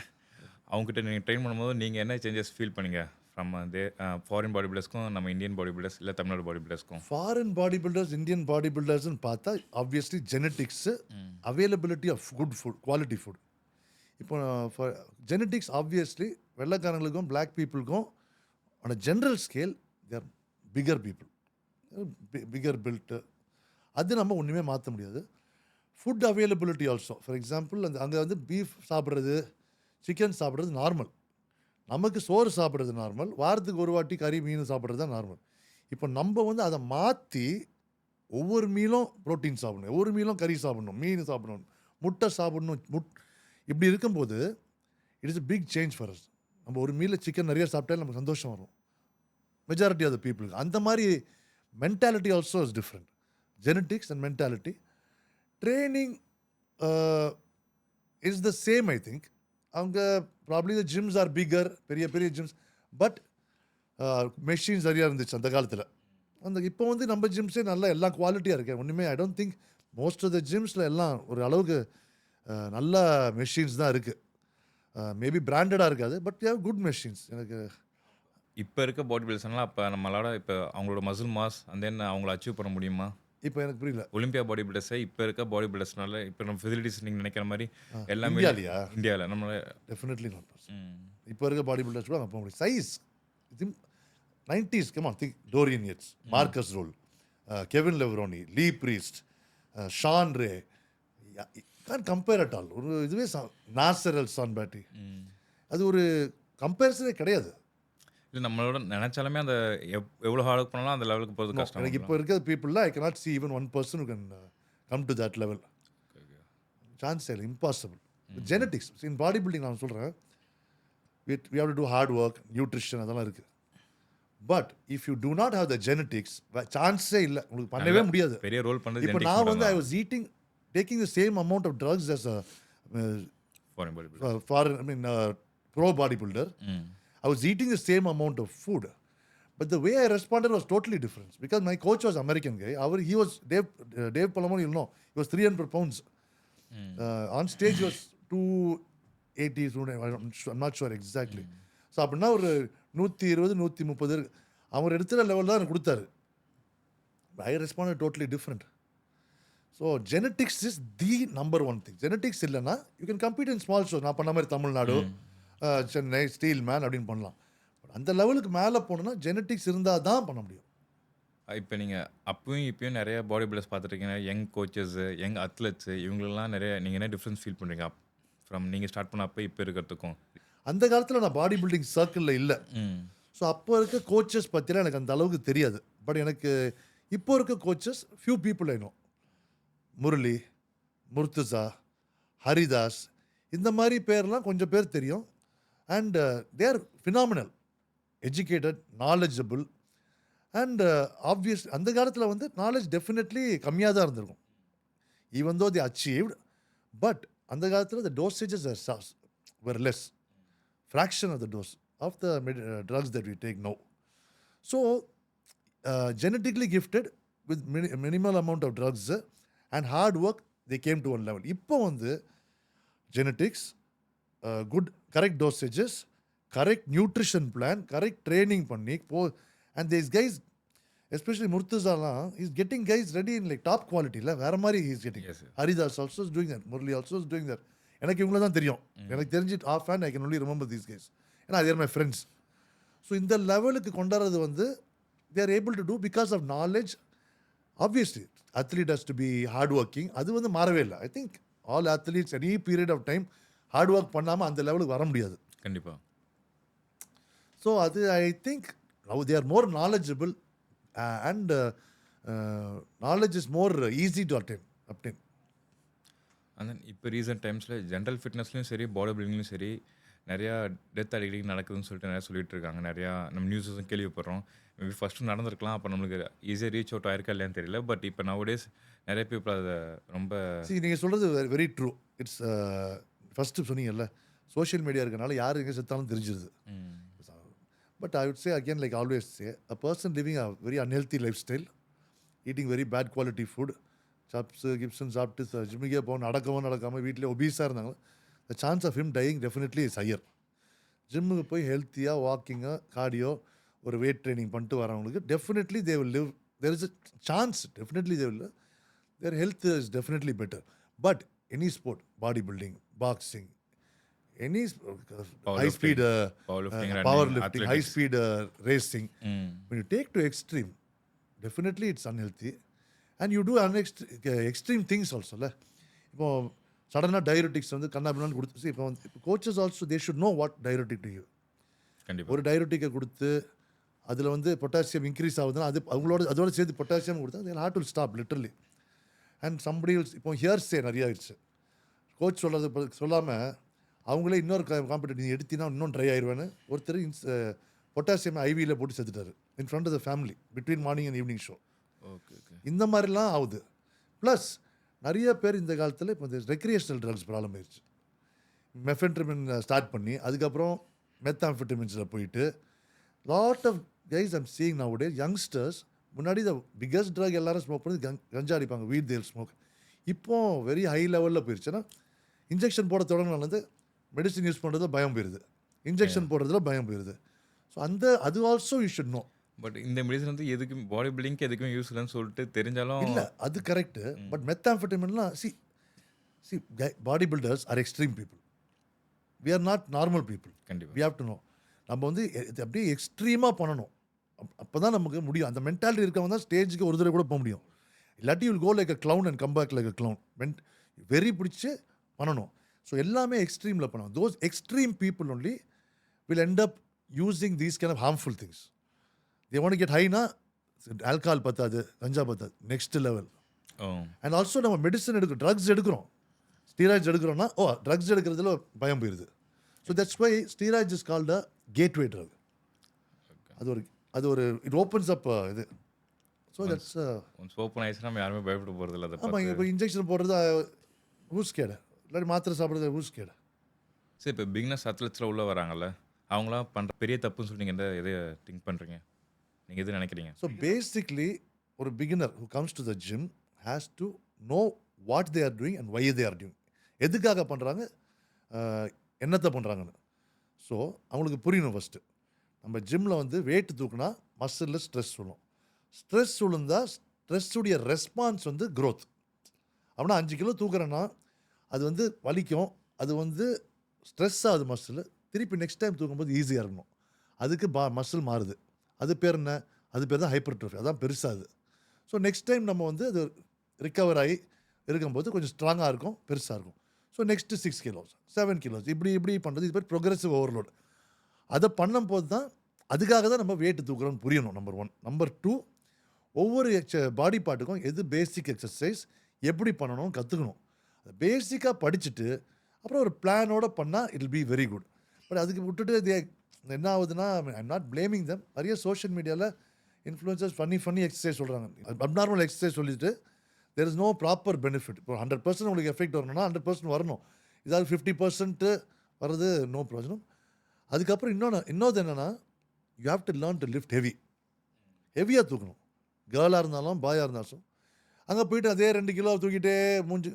அவங்ககிட்ட நீங்கள் ட்ரெயின் பண்ணும்போது நீங்கள் என்ன சேஞ்சஸ் ஃபீல் பண்ணீங்க ஃப்ரம் ஃபாரின் பாடி பில்டர்ஸ்க்கும் நம்ம இந்தியன் பாடி பில்டர்ஸ் இல்லை தமிழ்நாடு பாடி பில்டர்ஸ்க்கும்? Foreign body builders, Indian body பில்டர்ஸ்னு பார்த்தா obviously genetics, availability of good food, quality food. இப்போ ஜெனட்டிக்ஸ் ஆப்வியஸ்லி வெள்ளைக்காரங்களுக்கும் பிளாக் பீப்புளுக்கும் on a general scale they're bigger people, bigger build. அது நம்ம ஒன்றுமே மாற்ற முடியாது. Food availability also. For example அங்கே வந்து பீஃப் சாப்பிட்றது, சிக்கன் சாப்பிட்றது நார்மல். நமக்கு சோறு சாப்பிட்றது நார்மல். வாரத்துக்கு ஒரு வாட்டி கறி மீன் சாப்பிட்றது தான் நார்மல். இப்போ நம்ம வந்து அதை மாற்றி ஒவ்வொரு மீலும் ப்ரோட்டீன் சாப்பிடணும், ஒவ்வொரு மீலும் கறி சாப்பிடணும், மீன் சாப்பிடணும், முட்டை சாப்பிடணும். இப்படி இருக்கும்போது it is a big change for us. நம்ம ஒரு மீலில் சிக்கன் நிறைய சாப்பிட்டாலும் நமக்கு சந்தோஷம் வரும். மெஜாரிட்டி ஆஃப் த பீப்புளுக்கு அந்த மாதிரி mentality also is different. Genetics and mentality. Training is the same I think. அவங்க probably the gyms are bigger, பெரிய பெரிய ஜிம்ஸ். பட் மெஷின்ஸ் நிறையா இருந்துச்சு அந்த காலத்தில். இப்போ வந்து நம்ம ஜிம்ஸே நல்லா எல்லாம் குவாலிட்டியாக இருக்கு. ஒன்றுமே I don't think most of the ஜிம்ஸில் எல்லாம் ஒரு அளவுக்கு நல்ல மெஷின்ஸ் தான் இருக்குது. மேபி பிராண்டடாக இருக்காது, but you have good machines. எனக்கு இப்போ இருக்க பாடி பில்டர்ஸ்லாம் அப்போ நம்மளால இப்போ அவங்களோட மசில் மாஸ் அந்த என்ன அவங்கள அச்சீவ் பண்ண முடியுமா? இப்போ எனக்கு புரியல. ஒலிம்பியா பாடி பில்டர்ஸை இப்போ இருக்க பாடி பில்டர்ஸ்னால இப்போ நம்ம ஃபெசிலிட்டிஸ் நீங்கள் நினைக்கிற மாதிரி எல்லாமே இந்தியாலையா? இந்தியாவில் நம்மள டெஃபினெட்லி நாட் பாசிபிள். இப்போ இருக்க பாடி பில்டர்ஸ் கூட போக முடியும். சைஸ் இது 90s, come on, think Dorian Yates, Marcus Roll, Kevin Levroni, Lee Priest, Sean Ray. Can't compare at all. ஒரு இதுவே நாசர் அல் சான்பாட்டி, அது ஒரு கம்பேரிசனே கிடையாது. இல்லை நம்மளோட நினைச்சாலுமே அந்த எவ்வளோ ஹார்ட் ஒர்க் பண்ணாலும் அந்த லெவலுக்கு போகிறது கஷ்டம். எனக்கு இப்போ இருக்கிற பீப்புளில் ஐ cannot see even one person who can come to that level. Chance இல்லை, இம்பாசிபிள். ஜெனட்டிக்ஸ் இன் பாடி பில்டிங் நான் சொல்கிறேன், we have to do hard work, nutrition அதெல்லாம் இருக்குது. But if you do not have the genetics, சான்ஸே இல்லை, உங்களுக்கு பண்ணவே முடியாது. பெரிய ரோல் பண்ணுறது இப்போ நான் வந்து I was eating, taking the same amount of drugs as a foreign body builder. foreign, I mean, pro bodybuilder. I was eating the same amount of food, but the way I responded was totally different because my coach was American guy. He was Dave Palomon, you'll know. He was 300 pounds. On stage he was 280, I'm not sure exactly. So அப்படின்னா ஒரு 120 130 அவர் எடுத்துகிற லெவல் தான் எனக்கு கொடுத்தாரு. I responded totally different. So genetics is the number one thing. Genetics இல்லைன்னா you can compete in small shows. நான் பண்ண மாதிரி தமிழ்நாடு, சென்னை, ஸ்டீல் மேன் அப்படின்னு பண்ணலாம். அந்த லெவலுக்கு மேலே போகணுன்னா ஜெனட்டிக்ஸ் இருந்தால் தான் பண்ண முடியும். இப்போ நீங்கள் அப்பயும் இப்பயும் நிறைய பாடி பில்டர்ஸ் பார்த்துருக்கீங்க, யங் கோச்சஸ், யங் அத்லெட்ஸு, இவங்களெல்லாம் நிறைய நீங்கள் என்ன டிஃப்ரென்ஸ் ஃபீல் பண்ணுறீங்க ஃப்ரம் நீங்கள் ஸ்டார்ட் பண்ண அப்போ இப்போ இருக்கிறதுக்கும்? அந்த காலத்தில் நான் பாடி பில்டிங் சர்க்கிளில் இல்லை. ம். ஸோ அப்போ இருக்க கோச்சஸ் பற்றிலாம் எனக்கு அந்த அளவுக்கு தெரியாது. பட் எனக்கு இப்போ இருக்க coaches few people I know. Murali, Murtaza, Haridas, இந்த மாதிரி பேர்லாம் கொஞ்சம் பேர் தெரியும். And they are phenomenal, educated, knowledgeable. And obvious அந்த காலத்தில் வந்து நாலேஜ் டெஃபினெட்லி கம்மியாக தான் இருந்திருக்கும். Even though the achieved, but அந்த காலத்தில் த dosages were less, fraction of the dose of the drugs that we take now. So genetically gifted with minimal amount of drugs and hard work, they came to one level. இப்போ வந்து genetics, good correct dosages, correct nutrition plan, correct training பண்ணி and these guys, especially Murtazaலாம், he's getting guys ready in like top quality இல்ல வேற மாதிரி he's getting. Yes, sir. Haridas also is doing that, Murali also is doing that. எனக்கு இவங்கள தான் தெரியும். எனக்கு தெரிஞ்சு off hand I can only remember these guys. ஏன்னா தேர் மை ஃப்ரெண்ட்ஸ். ஸோ இந்த லெவலுக்கு கொண்டாடுறது வந்து they're able to do because of knowledge. Obviously athlete has to be hard working. அது வந்து மாறவே இல்லை. I think all athletes any period of time hard work பண்ணாமல் அந்த லெவலுக்கு வர முடியாது. கண்டிப்பாக. ஸோ அது I think now they are more knowledgeable and knowledge is more easy to obtain. And then இப்போ ரீசெண்ட் டைம்ஸில் ஜென்ரல் ஃபிட்னஸ்லையும் சரி, பாடி பில்டிங்லையும் சரி, நிறையா டெத் அடிக்கடி நடக்குதுன்னு சொல்லிட்டு நிறையா சொல்லிட்டு இருக்காங்க. நிறையா நம்ம நியூஸஸும் கேள்விப்படுறோம். மேபி ஃபஸ்ட்டு நடந்திருக்கலாம், அப்போ நம்மளுக்கு ஈஸியாக ரீச் அவுட் ஆயிருக்கா இல்லையான்னு தெரியல. பட் இப்போ நவடேஸ் நிறைய பீப்புள் அதை ரொம்ப நீங்கள் சொல்கிறது வெரி ட்ரூ. இட்ஸ் ஃபஸ்ட்டு சொன்னீங்கல்ல, சோஷியல் மீடியா இருக்கனால யார் எங்கே செத்தாலும் தெரிஞ்சிருது. But I would say again like always say a person living a very unhealthy lifestyle, eating very bad quality food, subs கிப்ஸுன்னு சாப்பிட்டு ஜிம்முக்கே போகணும், நடக்காமல் வீட்டிலே ஒபீஸாக இருந்தாங்க, the chance of him dying definitely is higher. ஜிம்முக்கு போய் ஹெல்த்தியாக வாக்கிங்கு, கார்டியோ, ஒரு வெயிட் ட்ரைனிங் பண்ணிட்டு வரவங்களுக்கு definitely they will live. There is a chance, definitely they will, their health is definitely better. But any sport, body building, boxing, any high speed power lifting, high speed racing, when you take to extreme, definitely it's unhealthy. And you do extreme things also. இப்போ சடனாக டயபெட்டிக்ஸ் வந்து கண்ணாபின்னு கொடுத்து, இப்போ வந்து இப்போ coaches also they should know what diabetic to you. கண்டிப்பாக ஒரு டயபெட்டிக்கை கொடுத்து அதில் வந்து பொட்டாசியம் இன்க்ரீஸ் ஆகுதுன்னா அது அதோட சேர்த்து பொட்டாசியம் கொடுத்தா they heart will stop literally. And somebody இப்போ ஹியர்ஸே நிறைய ஆயிடுச்சு. கோச் சொல்கிறது சொல்லாமல் அவங்களே இன்னொரு காம்படிட்டிவ் நீ எடுத்தினா இன்னும் ட்ரை ஆயிடுவேன்னு ஒருத்தர் பொட்டாசியம் ஐவியில் போட்டு செத்துட்டாரு in front of the family between morning and evening show. Okay okay. இந்த மாதிரிலாம் ஆகுது. ப்ளஸ் நிறைய பேர் இந்த காலத்தில் இப்போ இந்த ரெக்ரியேஷனல் ட்ரக்ஸ் ப்ராப்ளம் ஆயிடுச்சு. மெஃபென்ட்ரமின் ஸ்டார்ட் பண்ணி அதுக்கப்புறம் மெத்தாம்ஃபெட்டமின்ஸில் போயிட்டு lot of guys I'm seeing now youngsters. முன்னாடி த பிக்கஸ்ட் ட்ரக் எல்லாரும் ஸ்மோக் பண்ணி கஞ்சா அடிப்பாங்க, வீட் தேல் ஸ்மோக். இப்போ வெரி ஹை லெவலில் போயிடுச்சுன்னா இன்ஜெக்ஷன் போட தொடங்கினால மெடிசின் யூஸ் பண்ணுறதுல பயம் போயிடுது, இன்ஜெக்ஷன் போடுறதுல பயம் போயிடுது. ஸோ அது also you should know. But இந்த மெடிசன் வந்து எதுக்கும் பாடி பில்டிங்க்கு எதுக்கும் யூஸ் இல்லைன்னு சொல்லிட்டு தெரிஞ்சாலும் இல்லை, அது கரெக்டு. பட் மெத்தாம்ஃபெட்டமின்லாம் see body builders are extreme people. We are not normal people. கண்டிப்பாக வி ஹாவ் டு நோ. நம்ம வந்து அப்படியே எக்ஸ்ட்ரீமாக பண்ணணும். அப்போ தான் நமக்கு முடியும். அந்த மென்டாலிட்டி இருக்கவங்க தான் ஸ்டேஜுக்கு ஒரு தடவை கூட போக முடியும். இல்லாட்டி will go like a clown and come back like a clown. வெறி பிடிச்சி பண்ணணும். ஸோ எல்லாமே எக்ஸ்ட்ரீமில் பண்ணணும். Those extreme people only will end up using these kind of harmful things. they want to get high na alcohol பத்தாது, கஞ்சா பத்தாது, நெக்ஸ்ட் லெவல். அண்ட் ஆல்சோ நம்ம மெடிசன் எடுக்கிறோம், ட்ரக்ஸ் எடுக்கிறோம், ஸ்டீராய்ட்ஸ் எடுக்கிறோம்னா ட்ரக்ஸ் எடுக்கிறதுல பயம் போயிடுது. So that's why steroids is called a gateway drug. அது ஒரு இட் ஓப்பன்ஸ் அப் இது. ஸோ தட்ஸ் ஓப்பன் ஆயிடுச்சுன்னா நம்ம யாருமே பயப்பட போகிறது இல்லை. ஆமாம், இப்போ இன்ஜெக்ஷன் போடுறது ஊஸ் கேடு, இல்லாட்டி மாத்திரை சாப்பிட்றது ஊஸ் கேடு. சரி, இப்போ பிகினர்ஸ் அத்லெட்ஸில் உள்ள வராங்கல்ல, அவங்களாம் பண்ணுற பெரிய தப்புன்னு சொல்லி நீங்கள் எதை திங்க் பண்ணுறீங்க, நீங்கள் எது நினைக்கிறீங்க? ஸோ பேசிக்லி ஒரு beginner who comes to the gym has to know what they are doing and why they are doing. எதுக்காக பண்ணுறாங்க, என்னத்தை பண்ணுறாங்கன்னு. ஸோ அவங்களுக்கு புரியணும். ஃபஸ்ட்டு நம்ம ஜிம்மில் வந்து வெயிட் தூக்குனா மசிலில் ஸ்ட்ரெஸ் விழும். ஸ்ட்ரெஸ் விழுந்தால் ஸ்ட்ரெஸ்ஸுடைய ரெஸ்பான்ஸ் வந்து க்ரோத். அப்படின்னா 5 கிலோ தூக்குறேன்னா அது வந்து வலிக்கும், அது வந்து ஸ்ட்ரெஸ் ஆகுது மசில். திருப்பி நெக்ஸ்ட் டைம் தூக்கும்போது ஈஸியாக இருக்கணும். அதுக்கு மசில் மாறுது. அது பேர் என்ன, அது பேர் தான் ஹைப்பர்ட்ரோஃபி. அதான் பெருசாகுது. ஸோ நெக்ஸ்ட் டைம் நம்ம வந்து அது ரிக்கவர் ஆகி இருக்கும்போது கொஞ்சம் ஸ்ட்ராங்காக இருக்கும், பெருசாக இருக்கும். ஸோ நெக்ஸ்ட்டு 6 கிலோஸ் 7 கிலோஸ் இப்படி பண்ணுறது இது பேர் ப்ரொக்ரெசிவ் ஓவர்லோட். அதை பண்ணும்போது தான் அதுக்காக தான் நம்ம வெயிட் தூக்குறோம்னு புரியணும். நம்பர் 1. நம்பர் 2, ஒவ்வொரு பாடி பார்ட்டுக்கும் எது பேசிக் எக்ஸசைஸ் எப்படி பண்ணணும்னு கற்றுக்கணும். அதை பேசிக்காக படிச்சுட்டு அப்புறம் ஒரு பிளானோட பண்ணால் it will be very good. But அதுக்கு விட்டுட்டு என்ன ஆகுதுன்னா, ஐம் நாட் பிளேமிங் தம். நிறைய சோஷியல் மீடியாவில் இன்ஃப்ளூயன்சர்ஸ் ஃபன்னி எக்ஸசைஸ் சொல்கிறாங்க. அப்நார்மல் எக்ஸசைஸ் சொல்லிட்டு there is no proper benefit. இப்போ 100% உங்களுக்கு எஃபெக்ட் வரணும்னா 100% வரணும். இதாவது 50% வர்றது நோ பிரயோஜனம். அதுக்கப்புறம் இன்னொரு என்னென்னா, you have to learn to lift ஹெவியாக தூக்கணும். கேர்ளாக இருந்தாலும் பாயாக இருந்தாலும் அங்கே போயிட்டு அதே 2 கிலோ தூக்கிட்டே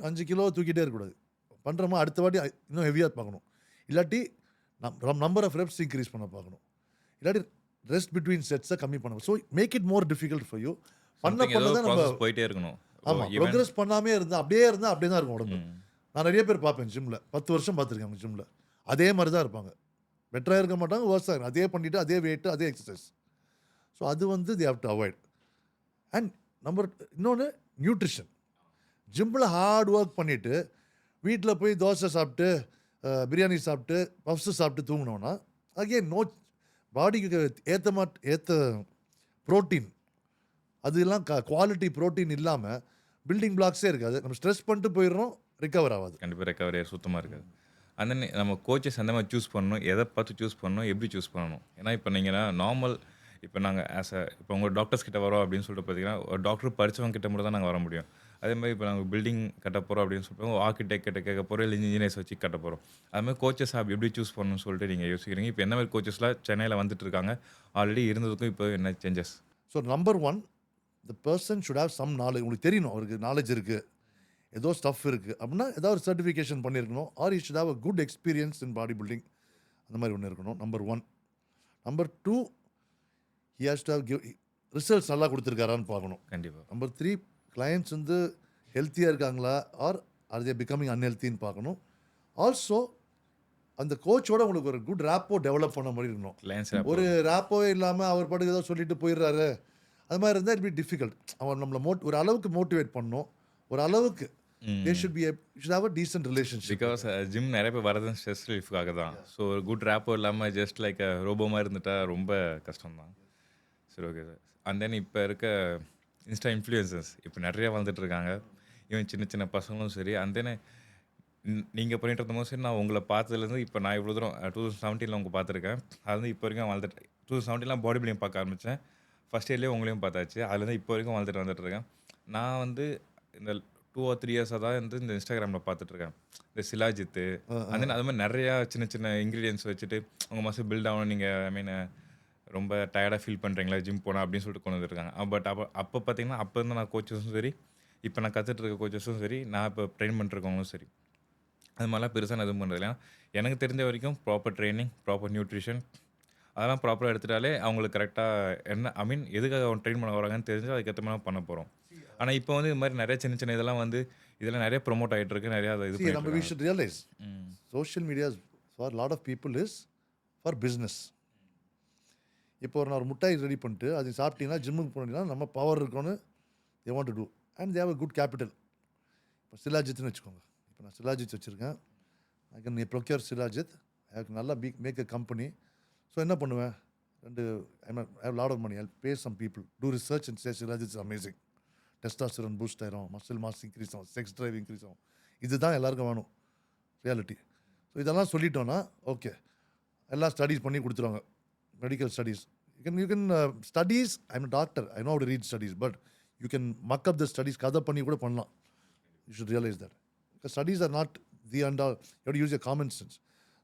5 கிலோ தூக்கிட்டே இருக்கக்கூடாது. பண்ணுறோமா அடுத்த வாட்டி இன்னும் ஹெவியாக பார்க்கணும். இல்லாட்டி நம்பர் ஆஃப் ரெப்ஸ் இன்க்ரீஸ் பண்ண பார்க்கணும். இல்லாட்டி ரெஸ்ட் பிட்வீன் செட்ஸை கம்மி பண்ணணும். So make it more difficult for you. பண்ண தான் நம்ம போயிட்டே இருக்கணும். ஆமாம், ப்ரோக்ரஸ் பண்ணாமே இருந்தால் அப்படியே தான் இருக்கும் உடம்பு. நான் நிறைய பேர் பார்ப்பேன் ஜிம்மில், 10 வருஷம் பார்த்துருக்கேன் அவங்க ஜிம்மில். அதே மாதிரி தான் இருப்பாங்க. பெட்டராக இருக்க மாட்டாங்க, வேர்ஸாக இருக்கும். அதே பண்ணிவிட்டு அதே வெயிட்டு அதே எக்ஸசைஸ். ஸோ அது they have to avoid. And இன்னொன்று நியூட்ரிஷன். ஜிம்மில் ஹார்ட் ஒர்க் பண்ணிவிட்டு வீட்டில் போய் தோசை சாப்பிட்டு பிரியாணி சாப்பிட்டு பஃப்ஸு சாப்பிட்டு தூங்கினோன்னா அகெயின் பாடிக்கு ஏற்ற ப்ரோட்டீன் அதெல்லாம் குவாலிட்டி ப்ரோட்டீன் இல்லாமல் பில்டிங் பிளாக்ஸே இருக்காது. நம்ம ஸ்ட்ரெஸ் பண்ணிட்டு போயிடுறோம், ரிகவர் ஆகாது. கண்டிப்பாக ரெக்கவரி சுத்தமாக இருக்காது. அந்த நம்ம கோச்சஸ் அந்த மாதிரி சூஸ் பண்ணணும், எதை பார்த்து சூஸ் பண்ணணும், எப்படி சூஸ் பண்ணணும். ஏன்னா இப்போ நீங்கள் நார்மல் இப்போ நாங்கள் இப்போ உங்கள் டாக்டர்ஸ் கிட்ட வரோம் அப்படின்னு சொல்லிட்டு பார்த்தீங்கன்னா, ஒரு டாக்டர் படித்தவங்க கிட்ட மட்டும் தான் நாங்கள் வர முடியும். அதே மாதிரி இப்போ நாங்கள் பில்டிங் கட்ட போகிறோம் அப்படின்னு சொல்லிட்டு ஆர்கிடெக்ட் கிட்ட கேட்க போகிறோம், இல்லை இன்ஜினியர்ஸ் வச்சு கட்ட போகிறோம். அது மாதிரி கோச்சஸ் எப்படி சூஸ் பண்ணணும்னு சொல்லிட்டு நீங்கள் யோசிக்கிறீங்க. இப்போ என்ன மாதிரி கோச்சஸ்லாம் சென்னையில் வந்துட்டு இருக்காங்க, ஆல்ரெடி இருந்ததுக்கும் இப்போ என்ன changes? So number 1, the person should have some knowledge. உங்களுக்கு தெரியணும் அவருக்கு நாலேஜ் இருக்குது, ஏதோ ஸ்டஃப் இருக்குது அப்படின்னா ஏதாவது ஒரு சர்டிஃபிகேஷன் பண்ணியிருக்கணும். Are you should have a good experience in body building. அந்த மாதிரி ஒன்று இருக்கணும். Number 1. Number 2, he has to have results நல்லா கொடுத்துருக்காரான்னு பார்க்கணும். கண்டிப்பாக. நம்பர் 3, கிளையண்ட்ஸ் ஹெல்த்தியாக இருக்காங்களா ஆர் தே பிகமிங் அன்ஹெல்த்தின்னு பார்க்கணும். ஆல்சோ அந்த கோச்சோட உங்களுக்கு ஒரு குட் ரேப்போ டெவலப் பண்ண மாதிரி இருக்கணும். ஒரு ரேப்போ இல்லாமல் அவர் பாட்டுக்கு ஏதோ சொல்லிட்டு போயிடுறாரு, அது மாதிரி இருந்தால் இட் பி டிஃபிகல்ட். அவர் நம்மளை ஒரு அளவுக்கு மோட்டிவேட் பண்ணணும். ஒரு அளவுக்கு they should have a decent relationship. Because gym நிறைய பேர் வரது ஸ்ட்ரெஸ் ரிலீஃப்காக தான். ஸோ ஒரு குட் ரேப்போ இல்லாமல் ஜஸ்ட் லைக் ரோபோ மாதிரி இருந்துட்டா ரொம்ப கஷ்டம் தான். சரி, ஓகே சார். அண்ட் தென் இப்போ இருக்க இன்ஸ்டா இன்ஃப்ளூயன்சர்ஸ் இப்போ நிறைய வந்துட்டு இருக்காங்க. ஈவன் சின்ன சின்ன பசங்களும் சரி. அண்ட் தென் நீங்கள் பண்ணிட்டு இருந்தபோது சரி, நான் உங்களை பார்த்ததுலேருந்து இப்போ நான் இவ்வளோ தூரம் 2017 உங்களை பார்த்துருக்கேன். அது வந்து இப்போ வரைக்கும் வளர்ந்துட்டு 2017 பாடி பில்டிங் பார்க்க ஆரம்பித்தேன். ஃபஸ்ட் இயர்லேயே உங்களையும் பார்த்தாச்சு. அதுலேருந்து இப்போ வரைக்கும் வந்துட்டுருக்கேன். நான் வந்து இந்த 2 or 3 இயர்ஸாக தான் வந்து இந்த இன்ஸ்டாகிராமில் பார்த்துட்ருக்கேன். இந்த சிலாஜித்து அது மாதிரி நிறையா சின்ன சின்ன இன்க்ரீடியன்ஸ் வச்சுட்டு உங்கள் மசில் பில்ட் ஆகணும், நீங்கள் ஐ மீன் ரொம்ப டயர்டாக ஃபீல் பண்ணுறீங்களா ஜிம் போனால் அப்படின்னு சொல்லிட்டு கொண்டு வந்துருக்காங்க. பட் அப்போ பார்த்தீங்கன்னா அப்போ இருந்து நான் கோச்சஸும் சரி, இப்போ நான் கற்றுட்டு இருக்க கோச்சஸும் சரி, நான் இப்போ ட்ரெயின் பண்ணிருக்கவங்களும் சரி, அது மாதிரிலாம் பெருசாக நான் எதுவும் பண்ணுறது இல்லை. எனக்கு தெரிஞ்ச வரைக்கும் ப்ராப்பர் ட்ரைனிங், ப்ராப்பர் நியூட்ரிஷன் அதெல்லாம் ப்ராப்பராக எடுத்துட்டாலே அவங்களுக்கு கரெக்டாக என்ன ஐ மீன் எதுக்காக அவங்க ட்ரெயின் பண்ண வராங்கன்னு தெரிஞ்சு அதுக்கேற்ற மாதிரி பண்ண போகிறோம். ஆனால் இப்போ வந்து இது மாதிரி நிறைய சின்ன சின்ன இதெல்லாம் வந்து இதெல்லாம் நிறைய ப்ரொமோட் ஆகிட்டு இருக்கு. நிறையா இது நம்ம we should realize social media for lot of people is for business. இப்போ நான் ஒரு முட்டாய் ரெடி பண்ணிட்டு அதை சாப்பிட்டீங்கன்னா ஜிம்முக்கு போனீங்கன்னா நம்ம பவர் இருக்கணும்னு they want to do and they have a good capital. இப்போ சிலாஜித்னு வச்சுக்கோங்க. இப்போ நான் சிலாஜித் வச்சுருக்கேன். I can procure shilajit. I can நல்லா மேக் அ கம்பெனி. ஸோ என்ன பண்ணுவேன், I have lot of money. I pay some people to research and say shilajit is amazing. Testosterone boost ஆயிரும், மசில் மாஸ் இன்க்ரீஸ் ஆகும், செக்ஸ் ட்ரைவ் இன்க்ரீஸ் ஆகும். இதுதான் எல்லாருக்கும் வேணும் ரியாலிட்டி. ஸோ இதெல்லாம் சொல்லிட்டோன்னா ஓகே, எல்லாம் ஸ்டடீஸ் பண்ணி கொடுத்துருவாங்க. Medical studies you can studies. I am doctor, I know how to read studies, but you can muck up the studies. கதை பண்ணி கூட பண்ணலாம். You should realise that because studies are not the and all. You use a common sense.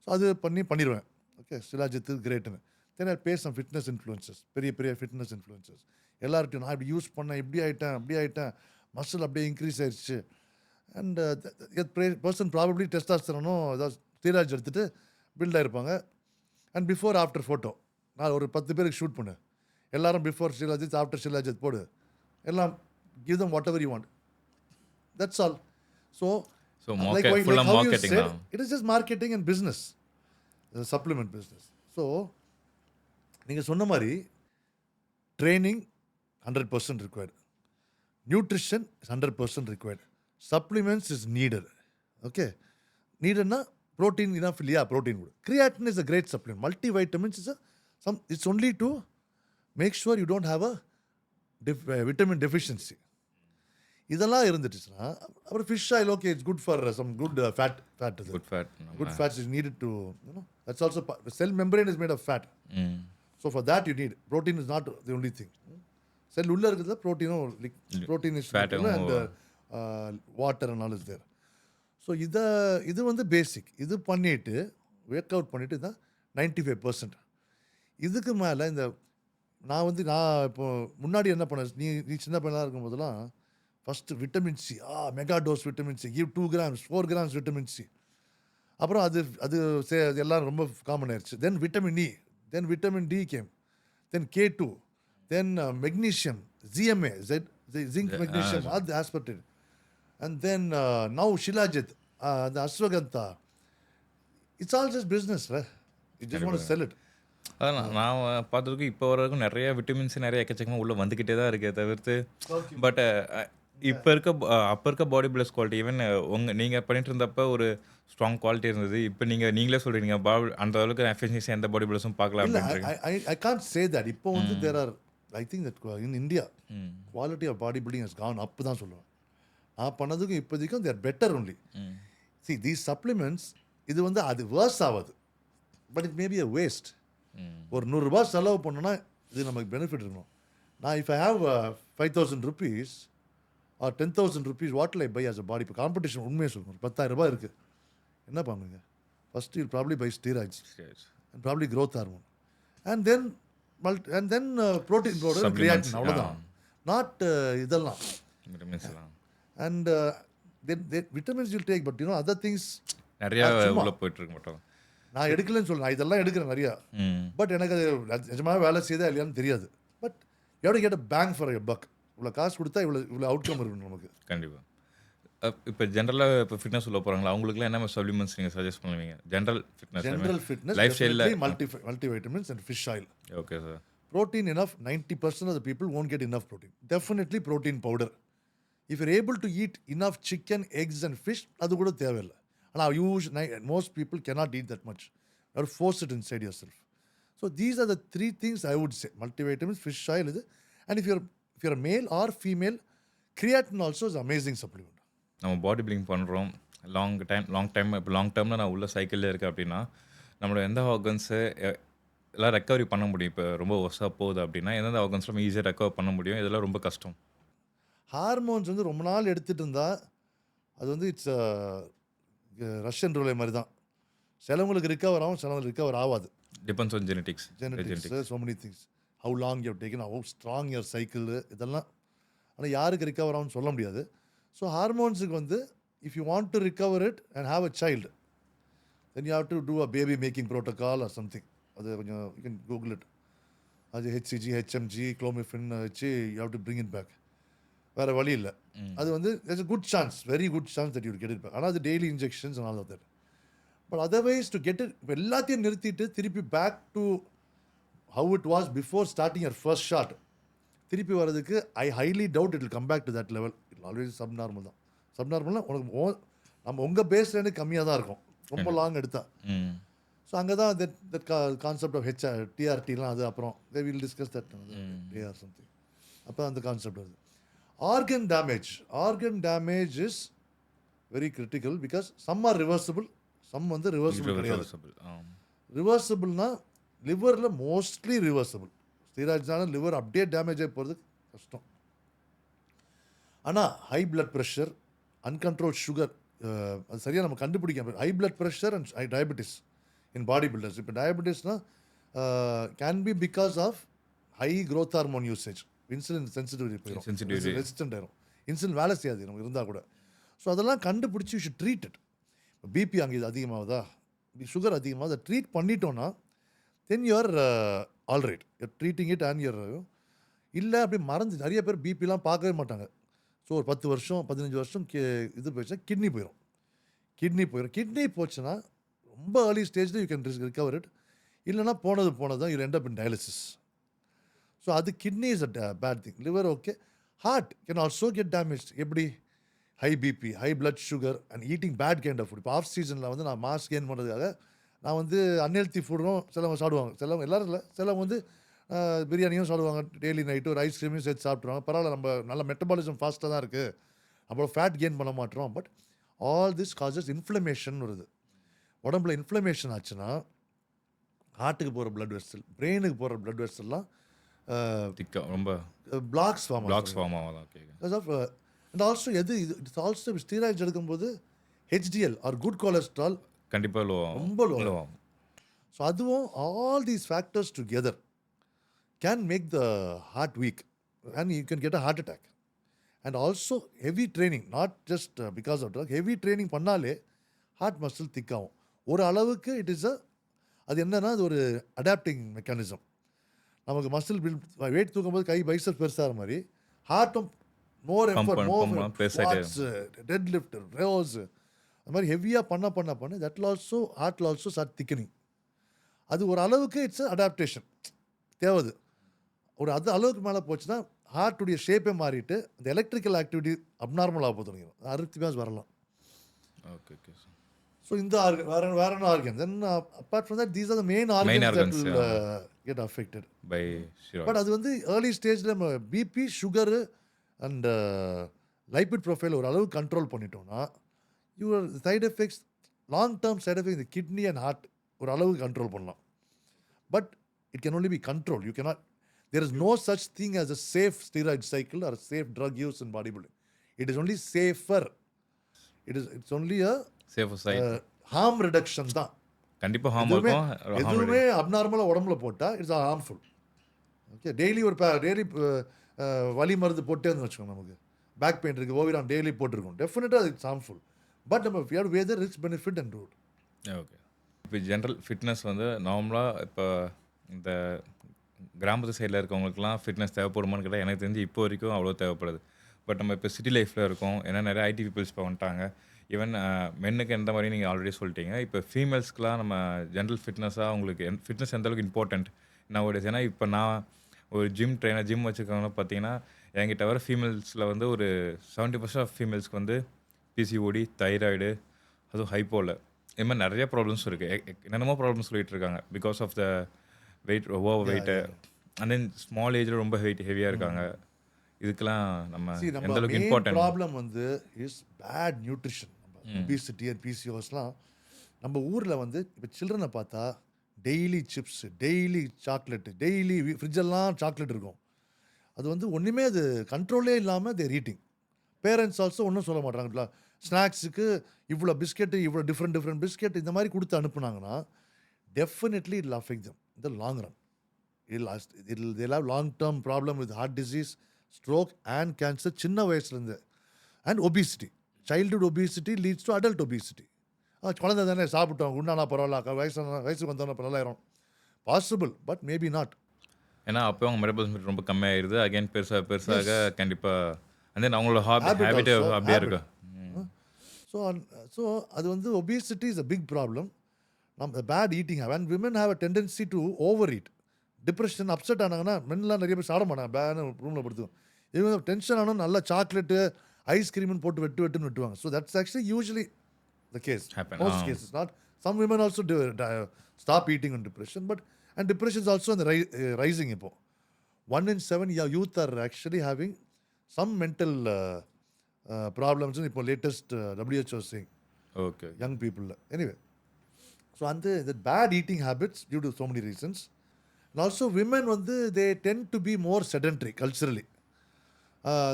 So அது பண்ணிடுவேன். ஓகே, சிலாஜித்து கிரேட்டுன்னு. Then I pay some fitness influences, பெரிய பெரிய ஃபிட்னஸ் இன்ஃப்ளூயன்சஸ் எல்லார்ட்டையும் நான் இப்படி யூஸ் பண்ணேன், இப்படி ஆகிட்டேன், மசில் அப்படியே இன்க்ரீஸ் ஆயிடுச்சு. அண்ட் பர்சன் ப்ராபப்ளி டெஸ்டாஸ்டரோனும் ஏதாவது ஸ்டீராய்ட்ஸ் எடுத்துகிட்டு பில்ட் ஆகிருப்பாங்க. அண்ட் பிஃபோர் ஆஃப்டர் ஃபோட்டோ நான் ஒரு 10 பேருக்கு ஷூட் பண்ணேன். எல்லாரும் பிஃபோர் சிலாஜித் ஆஃப்டர் சிலாஜித் போடு, எல்லாம் give them what ever you want. That's all. So it is just marketing and business, supplement business. So நீங்கள் சொன்ன மாதிரி training 100% required. Nutrition is 100% required. Supplements is needed. Okay. நீடுன்னா ப்ரோட்டீன் இனஃப் இல்லையா, ப்ரோட்டீன் கூட. Creatine is a great supplement. Multivitamins is it's only to make sure you don't have a vitamin deficiency. இதெல்லாம் இருந்துட்டுச்சுன்னா அப்புறம் fish oil okay it's good for some good fat இது good fat. Good fats is needed to that's also cell membrane is made of fat. So for that you need protein is not the only thing. Cell உள்ளே இருக்கிறது ப்ரோட்டீனும் protein is and water and all is there. So இது வந்து பேசிக். இது பண்ணிவிட்டு ஒர்க் அவுட் பண்ணிவிட்டு தான் 95%. இதுக்கு மேலே நான் இப்போ முன்னாடி என்ன பண்ணேன், நீ சின்ன பையனாக இருக்கும் போதெல்லாம் first vitamin C, mega dose vitamin C, give 2 grams 4 grams vitamin C. அப்புறம் அது எல்லாம் ரொம்ப காமன் ஆயிடுச்சு. தென் விட்டமின் இ, தென் விட்டமின் டி கேம், தென் K2, தென் மெக்னீஷியம், ZMA, ஜிங்க் மெக்னீஷியம், அது ஆஸ்பர்டேட், அண்ட் தென் நவ் ஷிலாஜித், அந்த ashwagandha. It's all just business. You just want to sell it. அதான் நான் பார்த்ததுக்கு இப்போ வரைக்கும் நிறைய விட்டமின்ஸ் நிறைய எக்கச்சக்கமாக உள்ளே வந்துக்கிட்டே தான் இருக்கே தவிர்த்து. பட் இப்போ அப்போ இருக்க பாடி பில்டர்ஸ் குவாலிட்டி ஈவன் நீங்கள் பண்ணிட்டு இருந்தப்போ ஒரு ஸ்ட்ராங் குவாலிட்டி இருந்தது. இப்போ நீங்களே சொல்கிறீங்க அந்த அளவுக்கு எஃபிஷியன்சி எந்த பாடி பில்டர்ஸும் பார்க்கலாம் அப்படின்றீங்க. I can't say that. இப்போ there are, I think that in India quality of body building has gone up தான் சொல்லுவேன். நான் பண்ணதுக்கும் இப்போதைக்கும் they are better only. See, these supplements இது அது வேர்ஸ் ஆகாது, but it may be a waste. ஒரு 100 ரூபாய் செலவு பண்ணோன்னா இது நமக்கு பெனிஃபிட் இருக்கணும். நான் if I have 5,000 rupees or 10,000 rupees, what will I buy as a body? இப்போ காம்படிஷன் உண்மையை சொல்லணும், 10,000 ரூபாய் இருக்குது, என்ன பண்ணுங்க? First you probably buy steroids and probably growth hormone and then protein powder, creatine, அவ்வளோதான். நாட் இதெல்லாம் and vitamins you'll take, but other things நிறையா உள்ள போயிட்டு இருக்க மாட்டோம். நான் எடுக்கலன்னு சொல்ல, நான் இதெல்லாம் எடுக்கிறேன் நிறையா, பட் எனக்கு அது நிஜமாக வேலை செய்தா இல்லையான்னு தெரியாது. பட் எவ்வளோ கேட்ட பேங்க் ஃபார் எ பக், இவ்வளோ காசு கொடுத்தா இவ்வளோ அவுட்கம் இருக்கணும் நமக்கு. கண்டிப்பாக. இப்போ ஜென்ரலாக இப்போ ஃபிட்னஸ் உள்ள போகிறாங்களா, அவங்களுக்குலாம் என்ன சப்ளிமெண்ட்ஸ் நீங்கள் சஜஸ்ட் பண்ணுவீங்க? ஜென்ரல் ஃபிட்னஸ் லைஃப் ஸ்டைலில் multi vitamins and fish oil. Okay sir. Protein enough, 90% of the people won't get enough protein. Definitely protein powder. If you're able to eat enough chicken, eggs and fish, அது கூட தேவையில்லை. ஆனால் most people cannot eat that much. You have to force it inside yourself. So these are the 3 things I would say. Multivitamins, fish oil இது. And if you're a male or female, creatine also is amazing supplement. நம்ம பாடி பில்டிங் பண்ணுறோம் லாங் டைம் இப்போ லாங் டேர்மில் நான் உள்ள சைக்கிளில் இருக்கேன் அப்படின்னா நம்மளோட எந்த ஆர்கன்ஸை எல்லாம் ரெக்கவரி பண்ண முடியும்? இப்போ ரொம்ப ஒர்ஸாக போகுது அப்படின்னா எந்தெந்த ஆர்கன்ஸ் நம்ம ஈஸியாக ரெக்கவர் பண்ண முடியும்? இதெல்லாம் ரொம்ப கஷ்டம். ஹார்மோன்ஸ் ரொம்ப நாள் எடுத்துகிட்டு இருந்தால் அது இட்ஸ் ரஷ்யன் ரூலே மாதிரி தான். சிலவங்களுக்கு ரிகவர் ஆகும், சிலவங்களுக்கு ரிகவர் ஆகாது. Depends on genetics, so many things. How long you have taken, how strong your cycle, இதெல்லாம். ஆனால் யாருக்கு ரிகவர் ஆகும்னு சொல்ல முடியாது. ஸோ ஹார்மோன்ஸுக்கு if you want to recover it and have a child, then you have to do a baby making protocol or something. அது கொஞ்சம் you can Google it. அது HCG, HMG, clomiphene வச்சு you have to bring it back. வேறு வழி இல்லை. அது there's a good chance, very good chance that you will get it back. ஆனால் அது daily injections and all of that. But otherwise to get it, இப்போ எல்லாத்தையும் நிறுத்திட்டு திருப்பி back to how it was before starting your first shot, திருப்பி வர்றதுக்கு I highly doubt it will come back to that level. It will always subnormal தான். சப்நார்மல்னால் உனக்கு நம்ம உங்கள் பேஸ்லேருந்து கம்மியாக தான் இருக்கும் ரொம்ப லாங் எடுத்தா. ஸோ அங்கே தான் தட் கான்செப்ட் ஆஃப் TRTலாம் அது அப்புறம் they will discuss that day or something. அப்போ அந்த கான்செப்ட் வருது. Organ damage is very critical because some are reversible, some reversible கிடையாது. ரிவர்சிபிள்னா லிவரில் மோஸ்ட்லி ரிவர்சிபிள். ஸ்டீராய்ட்ஸ்னால லிவர் அப்படியே டேமேஜ் ஆகி போகிறது கஷ்டம். ஆனால் high blood pressure, uncontrolled sugar, அது சரியாக நம்ம கண்டுபிடிக்க. High blood pressure and diabetes in body builders. இப்போ டயபெட்டிஸ்னால் can be because of high growth hormone usage. Insulin sensitivity போயிடும், ரெசிஸ்டன்ட் ஆயிரும், இன்சுலின் வேலை செய்யாது நமக்கு இருந்தால் கூட. ஸோ அதெல்லாம் கண்டுபிடிச்சி you should treat it. BP அங்கே இது அதிகமாகுதா, சுகர் அதிகமாகுது, ட்ரீட் பண்ணிட்டோன்னா then you're alright. You're treating it and you're இல்லை அப்படி மறந்து நிறைய பேர் பிபிலாம் பார்க்கவே மாட்டாங்க. ஸோ ஒரு 10 வருஷம் 15 வருஷம் இது போயிடுச்சுன்னா கிட்னி போயிடும். கிட்னி போச்சுன்னா ரொம்ப ஏர்லி ஸ்டேஜில் யூ கேன் ரிகவர் இட். இல்லைனா போனது தான் you end up in dialysis. So அது kidney is a bad thing. Liver okay. Heart can also get damage. எப்படி high BP, high blood sugar and eating bad kind of food. இப்போ ஆஃப் சீசனில் வந்து நான் மாஸ் கெயின் பண்ணுறதுக்காக நான் வந்து அன்ஹெல்த்தி ஃபுட்டும் சிலவங்க சாப்பிடுவாங்க. சிலவங்க எல்லாரும் இல்லை, சிலவங்க வந்து பிரியாணியும் சாப்பிடுவாங்க, டெய்லி நைட்டு ஒரு ஐஸ்கிரீமையும் சேர்த்து சாப்பிட்ருவாங்க. பரவாயில்ல, நம்ம நல்ல மெட்டபாலிசம் ஃபாஸ்ட்டாக தான் இருக்குது, அப்புறம் ஃபேட் கெயின் பண்ண மாட்டோம். But all this causes inflammation வருது. உடம்புல இன்ஃப்ளமேஷன் ஆச்சுன்னா ஹார்ட்டுக்கு போகிற பிளட் வெசல், பிரெயினுக்கு போகிற பிளட் வெசல்லாம் திக்கா ரொம்ப பிளாக்ஸ் ஃபார்ம் பிளாக்ஸ் ஃபார்ம் ஆகலாம். Okay. Because of and also எது இது இட்ஸ் ஆல்சோ ஸ்டீராய்ட்ஸ் எடுக்கும்போது ஹெச்டிஎல் ஆர் குட் கொலஸ்ட்ரால் கண்டிப்பாக லோ ரொம்ப low. லோ ஆகும். ஸோ அதுவும் all these factors together can make the heart weak and you can get a heart attack. And also heavy training, not just because of drug, heavy training பண்ணாலே ஹார்ட் மசில் திக் ஆகும். ஒரு அளவுக்கு இட் இஸ் அது என்னன்னா, அது ஒரு அடாப்டிங் மெக்கானிசம். நமக்கு மசில் பில்ட் வெயிட் தூக்கும்போது கை பைசப் பெருசாகிற மாதிரி ஹார்ட்டும் more effort, more squats, deadlift, rows, அது மாதிரி ஹெவியாக பண்ண that also heart also start thickening. அது ஒரு அளவுக்கு இட்ஸ் அடாப்டேஷன் தேவது. ஒரு அது அளவுக்கு மேலே போச்சுன்னா ஹார்ட்டுடைய ஷேப்பே மாறிட்டு அந்த எலக்ட்ரிக்கல் ஆக்டிவிட்டி அப்நார்மலாக போக தொடங்கிடும், அரித்மியாஸ் வரலாம். Okay okay. ஸோ இந்த ஆர்கன் வேற என்ன organ then apart from that these are the main organs that will get affected by sure. But அது வந்து ஏர்லி ஸ்டேஜில் நம்ம BP, sugar and lipid profile ஒரு அளவு கண்ட்ரோல் பண்ணிட்டோம்னா your side effects, long term side effect இந்த கிட்னி அண்ட் ஹார்ட் ஒரு அளவுக்கு கண்ட்ரோல் பண்ணலாம். But it can only be control. You cannot, there is no such thing as a safe steroid cycle or a safe drug use in bodybuilding. It is only safer. It's only a safe side. harm reduction தான். கண்டிப்பாக ஹார்ம் இருக்கும். எதுவுமே அப்நார்மலாக உடம்புல போட்டால் இட்ஸ் ஹார்ம்ஃபுல். ஓகே, டெய்லி ஒரு டெய்லி வலி மருந்து போட்டே வந்து வச்சுக்கோங்க. நமக்கு பேக் பெயின் இருக்குது, ஓவிரான் டெய்லி போட்டிருக்கோம், டெஃபினட்டாக இட்ஸ் ஹார்ம்ஃபுல். பட் நம்ம we have to weigh the risk benefit and do it. Okay. இப்போ ஜென்ரல் ஃபிட்னஸ் வந்து நார்மலாக இப்போ இந்த கிராமத்து சைடில் இருக்கவங்களுக்குலாம் ஃபிட்னஸ் தேவைப்படுமான்னு கேட்டால் எனக்கு தெரிஞ்சு இப்போ வரைக்கும் அவ்வளோ தேவைப்படுது. பட் நம்ம இப்போ சிட்டி லைஃப்பில் இருக்கோம், ஏன்னா நிறைய ஐடி பீப்புள்ஸ் இப்போ வந்துட்டாங்க. ஈவன் மென்னுக்கு எந்த மாதிரி நீங்கள் ஆல்ரெடி சொல்லிட்டீங்க. இப்போ ஃபீமேல்ஸ்க்குலாம் நம்ம ஜென்ரல் ஃபிட்னஸாக உங்களுக்கு ஃபிட்னஸ் எந்த அளவுக்கு இம்பார்ட்டண்ட் நான் ஏன்னா இப்போ நான் ஒரு ஜிம் ட்ரெயினர், ஜிம் வச்சுருக்கவங்க பார்த்தீங்கன்னா என்கிட்ட வர ஃபீமேல்ஸில் வந்து ஒரு 70% ஆஃப் ஃபீமேல்ஸ்க்கு வந்து பிசிஓடி, தைராய்டு, அதுவும் ஹைப்போவில் இது மாதிரி நிறைய ப்ராப்ளம்ஸ் இருக்குது. என்னென்னமோ ப்ராப்ளம்ஸ் சொல்லிகிட்டு இருக்காங்க because of the weight, overweight, and then small ஏஜில் ரொம்ப ஹெவியாக இருக்காங்க. இதுக்கெல்லாம் நம்ம எந்த அளவுக்கு இம்பார்ட்டன்ட் ப்ராப்ளம் வந்து is bad nutrition. Obesity and பிசிஓஸ்லாம் நம்ம ஊரில் வந்து இப்போ சில்ட்ரனை பார்த்தா daily chips, daily chocolate, daily ஃப்ரிட்ஜெல்லாம் சாக்லேட் இருக்கும். அது வந்து ஒன்றுமே அது கண்ட்ரோலே இல்லாமல் தேர் ஈட்டிங். பேரண்ட்ஸ் ஆல்சோ ஒன்றும் சொல்ல மாட்டாங்க. ஸ்நாக்ஸுக்கு இவ்வளோ பிஸ்கெட்டு, இவ்வளோ டிஃப்ரெண்ட் பிஸ்கெட் இந்த மாதிரி கொடுத்து அனுப்புனாங்கன்னா definitely it will affect them in the long run. They'll have long-term problem with heart disease, stroke and cancer சின்ன வயசுலேருந்து. And obesity, childhood obesity leads to adult obesity. குழந்தை தானே சாப்பிட்டோம், உண்டானா பரவாயில்ல, வயசுக்கு வந்தோன்னா பரவாயில்ல, பாசிபிள் பட் மேபி நாட். ஏன்னா அப்போ அவங்க மெட்டபாலிசம் ரொம்ப கம்மியாயிருது. அகைன் பெருசாக கண்டிப்பாக அந்த அவங்களோட ஹேபிட் அப்படியே இருக்கு. ஸோ அது வந்து obesity is a big problem. நம்ம bad eating and women have a tendency to overeat. Depression, upset ஆனாங்கன்னா மென்லாம் நிறைய பேர் சாப்பிட மாட்டாங்க, பேன்னு ரூமில் படுத்துக்கும். இவங்க டென்ஷன் ஆனால் நல்லா சாக்லேட்டு, ஐஸ்கிரீம்னு போட்டு வெட்டுன்னு வெட்டுவாங்க. So that's actually usually the case, most cases. Not some women also stop eating and depression, but and depression is also அந்த ரைசிங். இப்போ 1 in 7 youth are actually having some mental problems. இப்போ latest WHO saying okay young people. Anyway, so and the bad eating habits due to so many reasons. And also women வந்து they tend to be more sedentary culturally.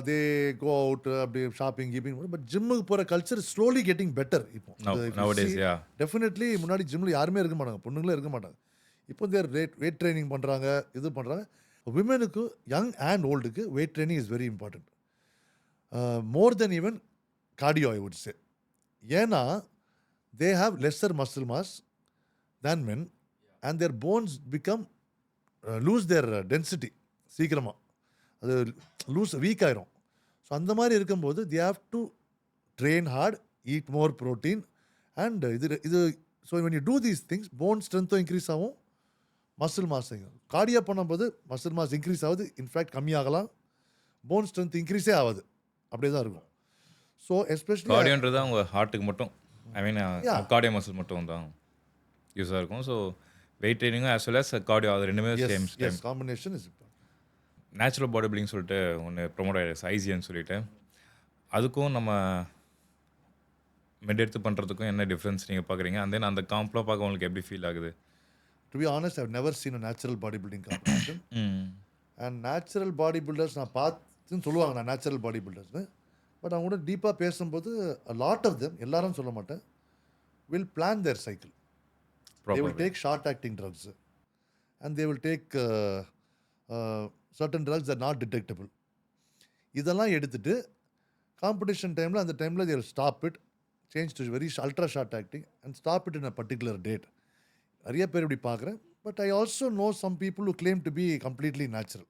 They go out அப்படி ஷாப்பிங் கீப்பிங், பட் ஜிம்முக்கு போகிற கல்ச்சர் ஸ்லோலி கெட்டிங் பெட்டர். இப்போ nowadays டெஃபினெட்லி முன்னாடி ஜிம்மில் யாருமே இருக்க மாட்டாங்க, பொண்ணுங்களே இருக்க மாட்டாங்க. இப்போ தேர் வெயிட் ட்ரைனிங் பண்ணுறாங்க, இது பண்ணுறாங்க. விமெனுக்கு யங் அண்ட் ஓல்டுக்கு weight training is very important, more than even cardio I would say. ஏன்னா they have lesser muscle mass than men and their bones become lose their density சீக்கிரமாக, அது வீக் ஆயிரும். ஸோ அந்த மாதிரி இருக்கும்போது they have to train hard, eat more protein and இது so when you do these things bone strength increase ஆகும், மசில் மாஸ் ஆகும். கார்டியோ பண்ணும்போது மசில் மாஸ் இன்க்ரீஸ் ஆகுது, இன்ஃபேக்ட் கம்மியாகலாம், போன் ஸ்ட்ரென்த் இன்க்ரீஸே ஆகுது, அப்படியே தான் இருக்கும். ஸோ எஸ்பெஷலி கார்டியோன்றது அவங்க ஹார்ட்டுக்கு மட்டும் I mean Yeah. Cardio muscle மட்டும் தான் யூஸாக இருக்கும். ஸோ வெயிட் ட்ரைனிங்கும் ஆஸ் வெல் அஸ் கார்டியோ அது ரெண்டுமே same time. Yes combination is natural body building சொல்லிட்டு ஒன்று ப்ரொமோட் ஆகிடுச்சு ஐசிஎன்னு சொல்லிட்டு. அதுக்கும் நம்ம மெட் எடுத்து பண்ணுறதுக்கும் என்ன டிஃப்ரென்ஸ் நீங்கள் பார்க்குறீங்க? அண்ட் தென் அந்த காம்ப்லாம் பார்க்க உங்களுக்கு எப்படி ஃபீல் ஆகுது? To be honest I've never seen a natural body building competition. And natural body builders நான் பார்த்துன்னு சொல்லுவாங்க நான் நேச்சுரல் பாடி பில்டர்ஸ்னு. பட் அவங்க கூட டீப்பாக பேசும்போது லாட் ஆஃப் தெம், எல்லாரும் சொல்ல மாட்டேன், will plan their cycle. They will take short acting drugs and they will take certain drugs that are not detectable. இதெல்லாம் எடுத்துட்டு காம்படிஷன் டைமில் அந்த டைமில் they will stop it, change to very ultra short acting and stop it in a particular date. நிறைய பேர் இப்படி பார்க்குறேன். But I also know some people who claim to be completely natural.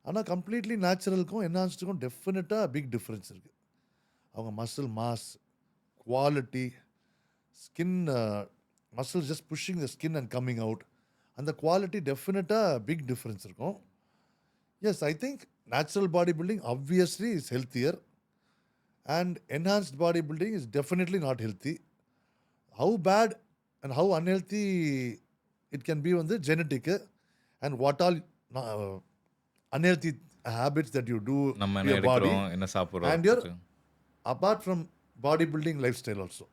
ஆனால் கம்ப்ளீட்லி நேச்சுரலுக்கும் என்ஹான்ஸ்டுக்கும் டெஃபினட்டாக பிக் டிஃப்ரென்ஸ் இருக்குது. அவங்க muscle mass, quality, skin muscles just pushing the skin and coming out, and the quality definitely big difference இருக்கும். Yes, I think natural bodybuilding obviously is healthier and enhanced bodybuilding is definitely not healthy. How bad and how unhealthy it can be on the genetic and what all unhealthy habits that you do நம்ம to என்ன your body எடுக்கிறோம், என்ன சாப்பிட்றோம், and your apart from bodybuilding lifestyle also,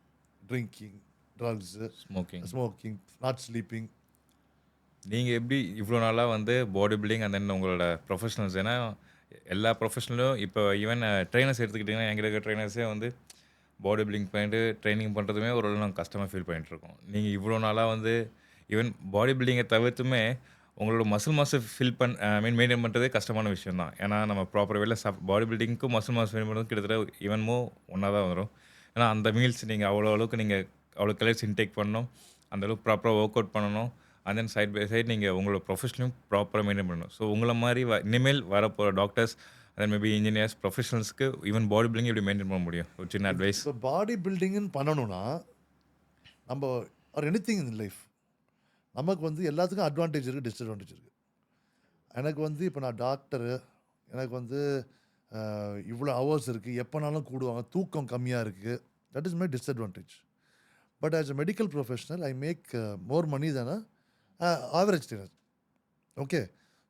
drinking, drugs, smoking, not sleeping. நீங்கள் எப்படி இவ்வளோ நாளாக வந்து பாடி பில்டிங் அந்த உங்களோட ப்ரொஃபஷனல்ஸ், ஏன்னா எல்லா ப்ரொஃபஷனலும் இப்போ ஈவன் ட்ரைனர்ஸ் எடுத்துக்கிட்டிங்கன்னா எங்கள் இருக்கிற ட்ரைனர்ஸே வந்து பாடி பில்டிங் பண்ணிட்டு ட்ரைனிங் பண்ணுறதுமே ஒரு நாங்கள் கஷ்டமாக ஃபீல் பண்ணிட்டுருக்கோம். நீங்கள் இவ்வளோ நாளாக வந்து ஈவன் பாடி பில்டிங்கை தவிர்த்துமே உங்களோட மசில் மாஸை மெயின்டைன் பண்ணுறதே கஷ்டமான விஷயம் தான். ஏன்னா நம்ம ப்ராப்பர் வேலை பாடி பில்டிங்க்கும் மசில் மாஸ் மெயின்டைன் பண்ணுறது கிட்டத்தட்ட ஈவன்மோ ஒன்றா தான் வரும். ஏன்னா அந்த மீல்ஸ் நீங்கள் அவ்வளோ அளவுக்கு நீங்கள் அவ்வளோ கலர்ஸ் இன்டேக் பண்ணணும், அந்தளவுக்கு ப்ராப்பராக ஒர்க் அவுட் பண்ணணும். And then side by side நீங்கள் உங்களோட ப்ரொஃபஷனையும் ப்ராப்பராக மெயின்டைன் பண்ணணும். ஸோ உங்களை மாதிரி இனிமேல் வரப்போகிற டாக்டர்ஸ் அண்ட் மேபி இன்ஜினியர்ஸ் ப்ரொஃபஷனல்ஸ்க்கு ஈவன் பாடி பில்டிங் எப்படி மெயின்டைன் பண்ண முடியும்? ஒரு சின்ன அட்வைஸ். இப்போ பாடி பில்டிங்னு பண்ணணும்னா நம்ம or any thing in life நமக்கு வந்து எல்லாத்துக்கும் அட்வான்டேஜ் இருக்குது, டிஸ்அட்வான்டேஜ் இருக்குது. எனக்கு வந்து இப்போ நான் டாக்டரு, எனக்கு வந்து இவ்வளோ ஹவர்ஸ் இருக்குது, எப்போனாலும் கூடுவாங்க, தூக்கம் கம்மியாக இருக்குது, that is my disadvantage. But as a medical professional, I make more money than a average trainer. Okay,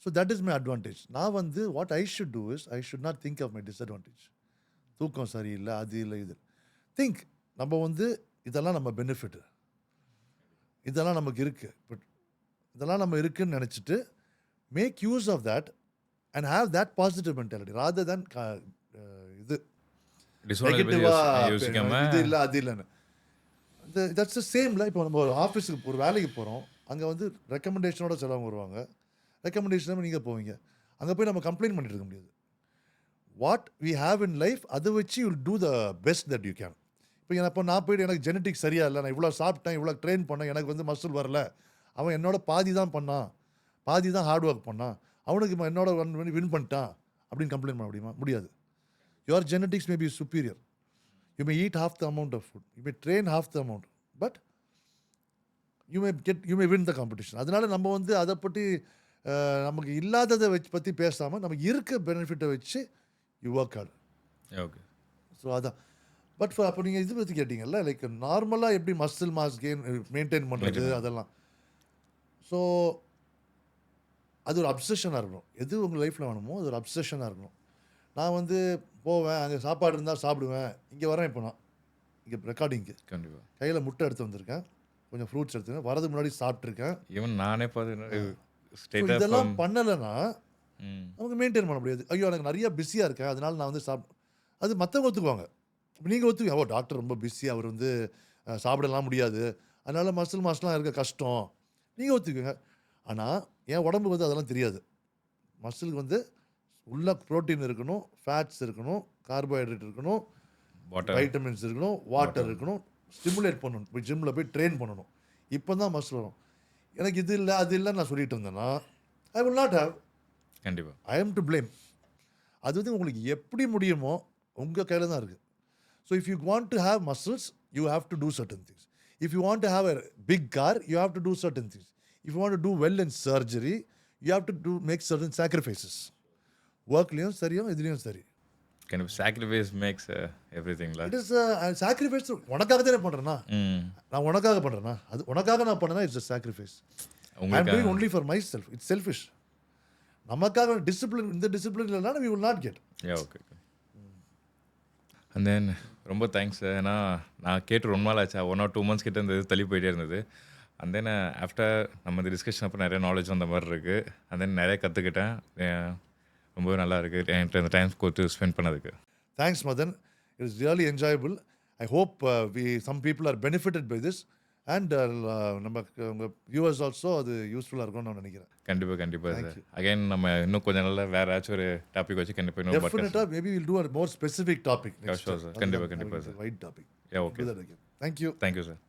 so that is my advantage. Now, what I should do is I should not think of my disadvantage. தூக்கம் சரியில்லை, அது இல்லை, இது திங்க் நம்ம வந்து இதெல்லாம் நம்ம பெனிஃபிட், இதெல்லாம் நமக்கு இருக்குது, பட் இதெல்லாம் நம்ம இருக்குன்னு நினச்சிட்டு make use of that and have that positive mentality rather than இது நெகட்டிவாக இது இல்லை அது இல்லைன்னு. தட்ஸ் த சேம்ல. இப்போ நம்ம ஒரு ஆஃபீஸுக்கு ஒரு வேலைக்கு போகிறோம், அங்கே வந்து ரெக்கமெண்டேஷனோட சிலவங்க வருவாங்க, ரெக்கமெண்டேஷன் நீங்கள் போவீங்க, அங்கே போய் நம்ம கம்ப்ளைண்ட் பண்ணிட்டு இருக்க முடியாது. What we have in life அதை வச்சு you will do the best that you can. இப்போ நான் போய்ட்டு எனக்கு ஜெனட்டிக் சரியாக இல்லை, நான் இவ்வளோ சாப்பிட்டேன், இவ்வளோ ட்ரெயின் பண்ணேன், எனக்கு வந்து மசில் வரல, அவன் என்னோட பாதி தான் பண்ணான், பாதி தான் ஹார்ட் ஒர்க் பண்ணான், அவனுக்கு என்னோட வின் பண்ணிட்டான் அப்படின்னு கம்ப்ளைண்ட் பண்ண முடியுமா? முடியாது. Your genetics may be superior. You may eat half the amount of food. You may train half the amount. But you may win the competition. அதனால நம்ம வந்து அதை பற்றி நமக்கு இல்லாததை வச்சு பற்றி பேசாமல் நமக்கு இருக்க பெனிஃபிட்டை வச்சு you work hard. Okay. So அதான். பட் அப்போ நீங்கள் இது பற்றி கேட்டிங்கல்ல, லைக் நார்மலாக எப்படி மசில் மாஸ் கெயின் மெயின்டைன் பண்ணுறது அதெல்லாம். ஸோ அது ஒரு அப்சஷனாக இருக்கணும். எது உங்கள் லைஃப்பில் வேணுமோ அது ஒரு அப்சஷனாக இருக்கணும். நான் வந்து போவேன், அங்கே சாப்பாடு இருந்தால் சாப்பிடுவேன், இங்கே வரேன், இப்போ நான் இங்கே ரெக்கார்டிங்க்கு கண்டிப்பாக கையில் முட்டை எடுத்து வந்திருக்கேன், கொஞ்சம் ஃப்ரூட்ஸ் எடுத்துருக்கேன், வரதுக்கு முன்னாடி சாப்பிட்ருக்கேன். ஈவன் நானே பார்த்து இதெல்லாம் பண்ணலைன்னா நமக்கு மெயின்டைன் பண்ண முடியாது. ஐயோ எனக்கு நிறைய பிஸியாக இருக்கேன், அதனால நான் வந்து அது மற்றவங்க ஒத்துக்குவாங்க. இப்போ நீங்கள் ஒத்துக்குங்க, ஓ டாக்டர் ரொம்ப பிஸி, அவர் வந்து சாப்பிடலாம் முடியாது, அதனால் மசில் மாஸ்லாம் இருக்க கஷ்டம், நீங்கள் ஒத்துக்குங்க. ஆனால் என் உடம்புக்கு வந்து அதெல்லாம் தெரியாது. மசிலுக்கு வந்து உள்ள ப்ரோட்டீன் இருக்கணும், ஃபேட்ஸ் இருக்கணும், கார்போஹைட்ரேட் இருக்கணும், வைட்டமின்ஸ் இருக்கணும், வாட்டர் இருக்கணும், ஸ்டிமுலேட் பண்ணணும், போய் ஜிம்மில் போய் ட்ரெயின் பண்ணணும், இப்போ தான் மசில் வரும். எனக்கு இது இல்லை அது இல்லைன்னு நான் சொல்லிட்டு இருந்தேன்னா ஐ வில் நாட் ஹேவ். கண்டிப்பாக ஐ எம் டு பிளேம். அது வந்து உங்களுக்கு எப்படி முடியுமோ உங்கள் கையில் தான் இருக்குது. So if you want to have muscles you have to do certain things. If you want to have a big car you have to do certain things. If you want to do well in surgery you have to make certain sacrifices. ஒர்க்லேயும் சரியும் இதுலேயும் சரி. கைண்ட் ஆஃப் சாக்ரிஃபைஸ் மேக்ஸ் எவ்ரிதிங்ல. It is sacrifice. உனக்காக தானே பண்ணுறேன்னா, ம். நான் உனக்காக பண்ணுறேன்னா, அது உனக்காக நான் பண்ணேன்னா it's a sacrifice. I am உங்களுக்கு doing only for myself. It's selfish. நமக்காக டிசிப்ளின், இந்த டிசிப்ளின் இல்லைனா we will not get. Okay. And then ரொம்ப தேங்க்ஸ். ஏன்னா நான் கேட்டு ரொம்ப நாள் ஆச்சு. 1 or 2 months கிட்ட இந்த இது தள்ளி போயிட்டே இருந்தது. அண்ட் தென் ஆஃப்டர் நம்ம இந்த டிஸ்கஷன் அப்போ நிறைய நாலேஜ் வந்த மாதிரி இருக்குது. அண்ட் தென் நிறைய கற்றுக்கிட்டேன். ரொம்பவே நல்லா இருக்குது என்கிட்ட இந்த டைம் கொடுத்து ஸ்பெண்ட் பண்ணதுக்கு. Thanks, Madan. It was really enjoyable. I hope some people are benefited by this. And நமக்கு உங்கள் வியூவர்ஸ் ஆல்சோ அது யூஸ்ஃபுல்லாக இருக்கும்னு நான் நினைக்கிறேன். கண்டிப்பாக Thank சார். you. அகைன் நம்ம இன்னும் கொஞ்சம் நாள்ல வேற ஏதாச்சும் ஒரு டாபிக் வச்சு கண்டிப்பாக இன்னொரு podcast. டெஃபினட்டாக maybe will do a more specific topic. sure, sir. கண்டிப்பா, sir. Wide topic. Okay. Thank you. Thank you sir.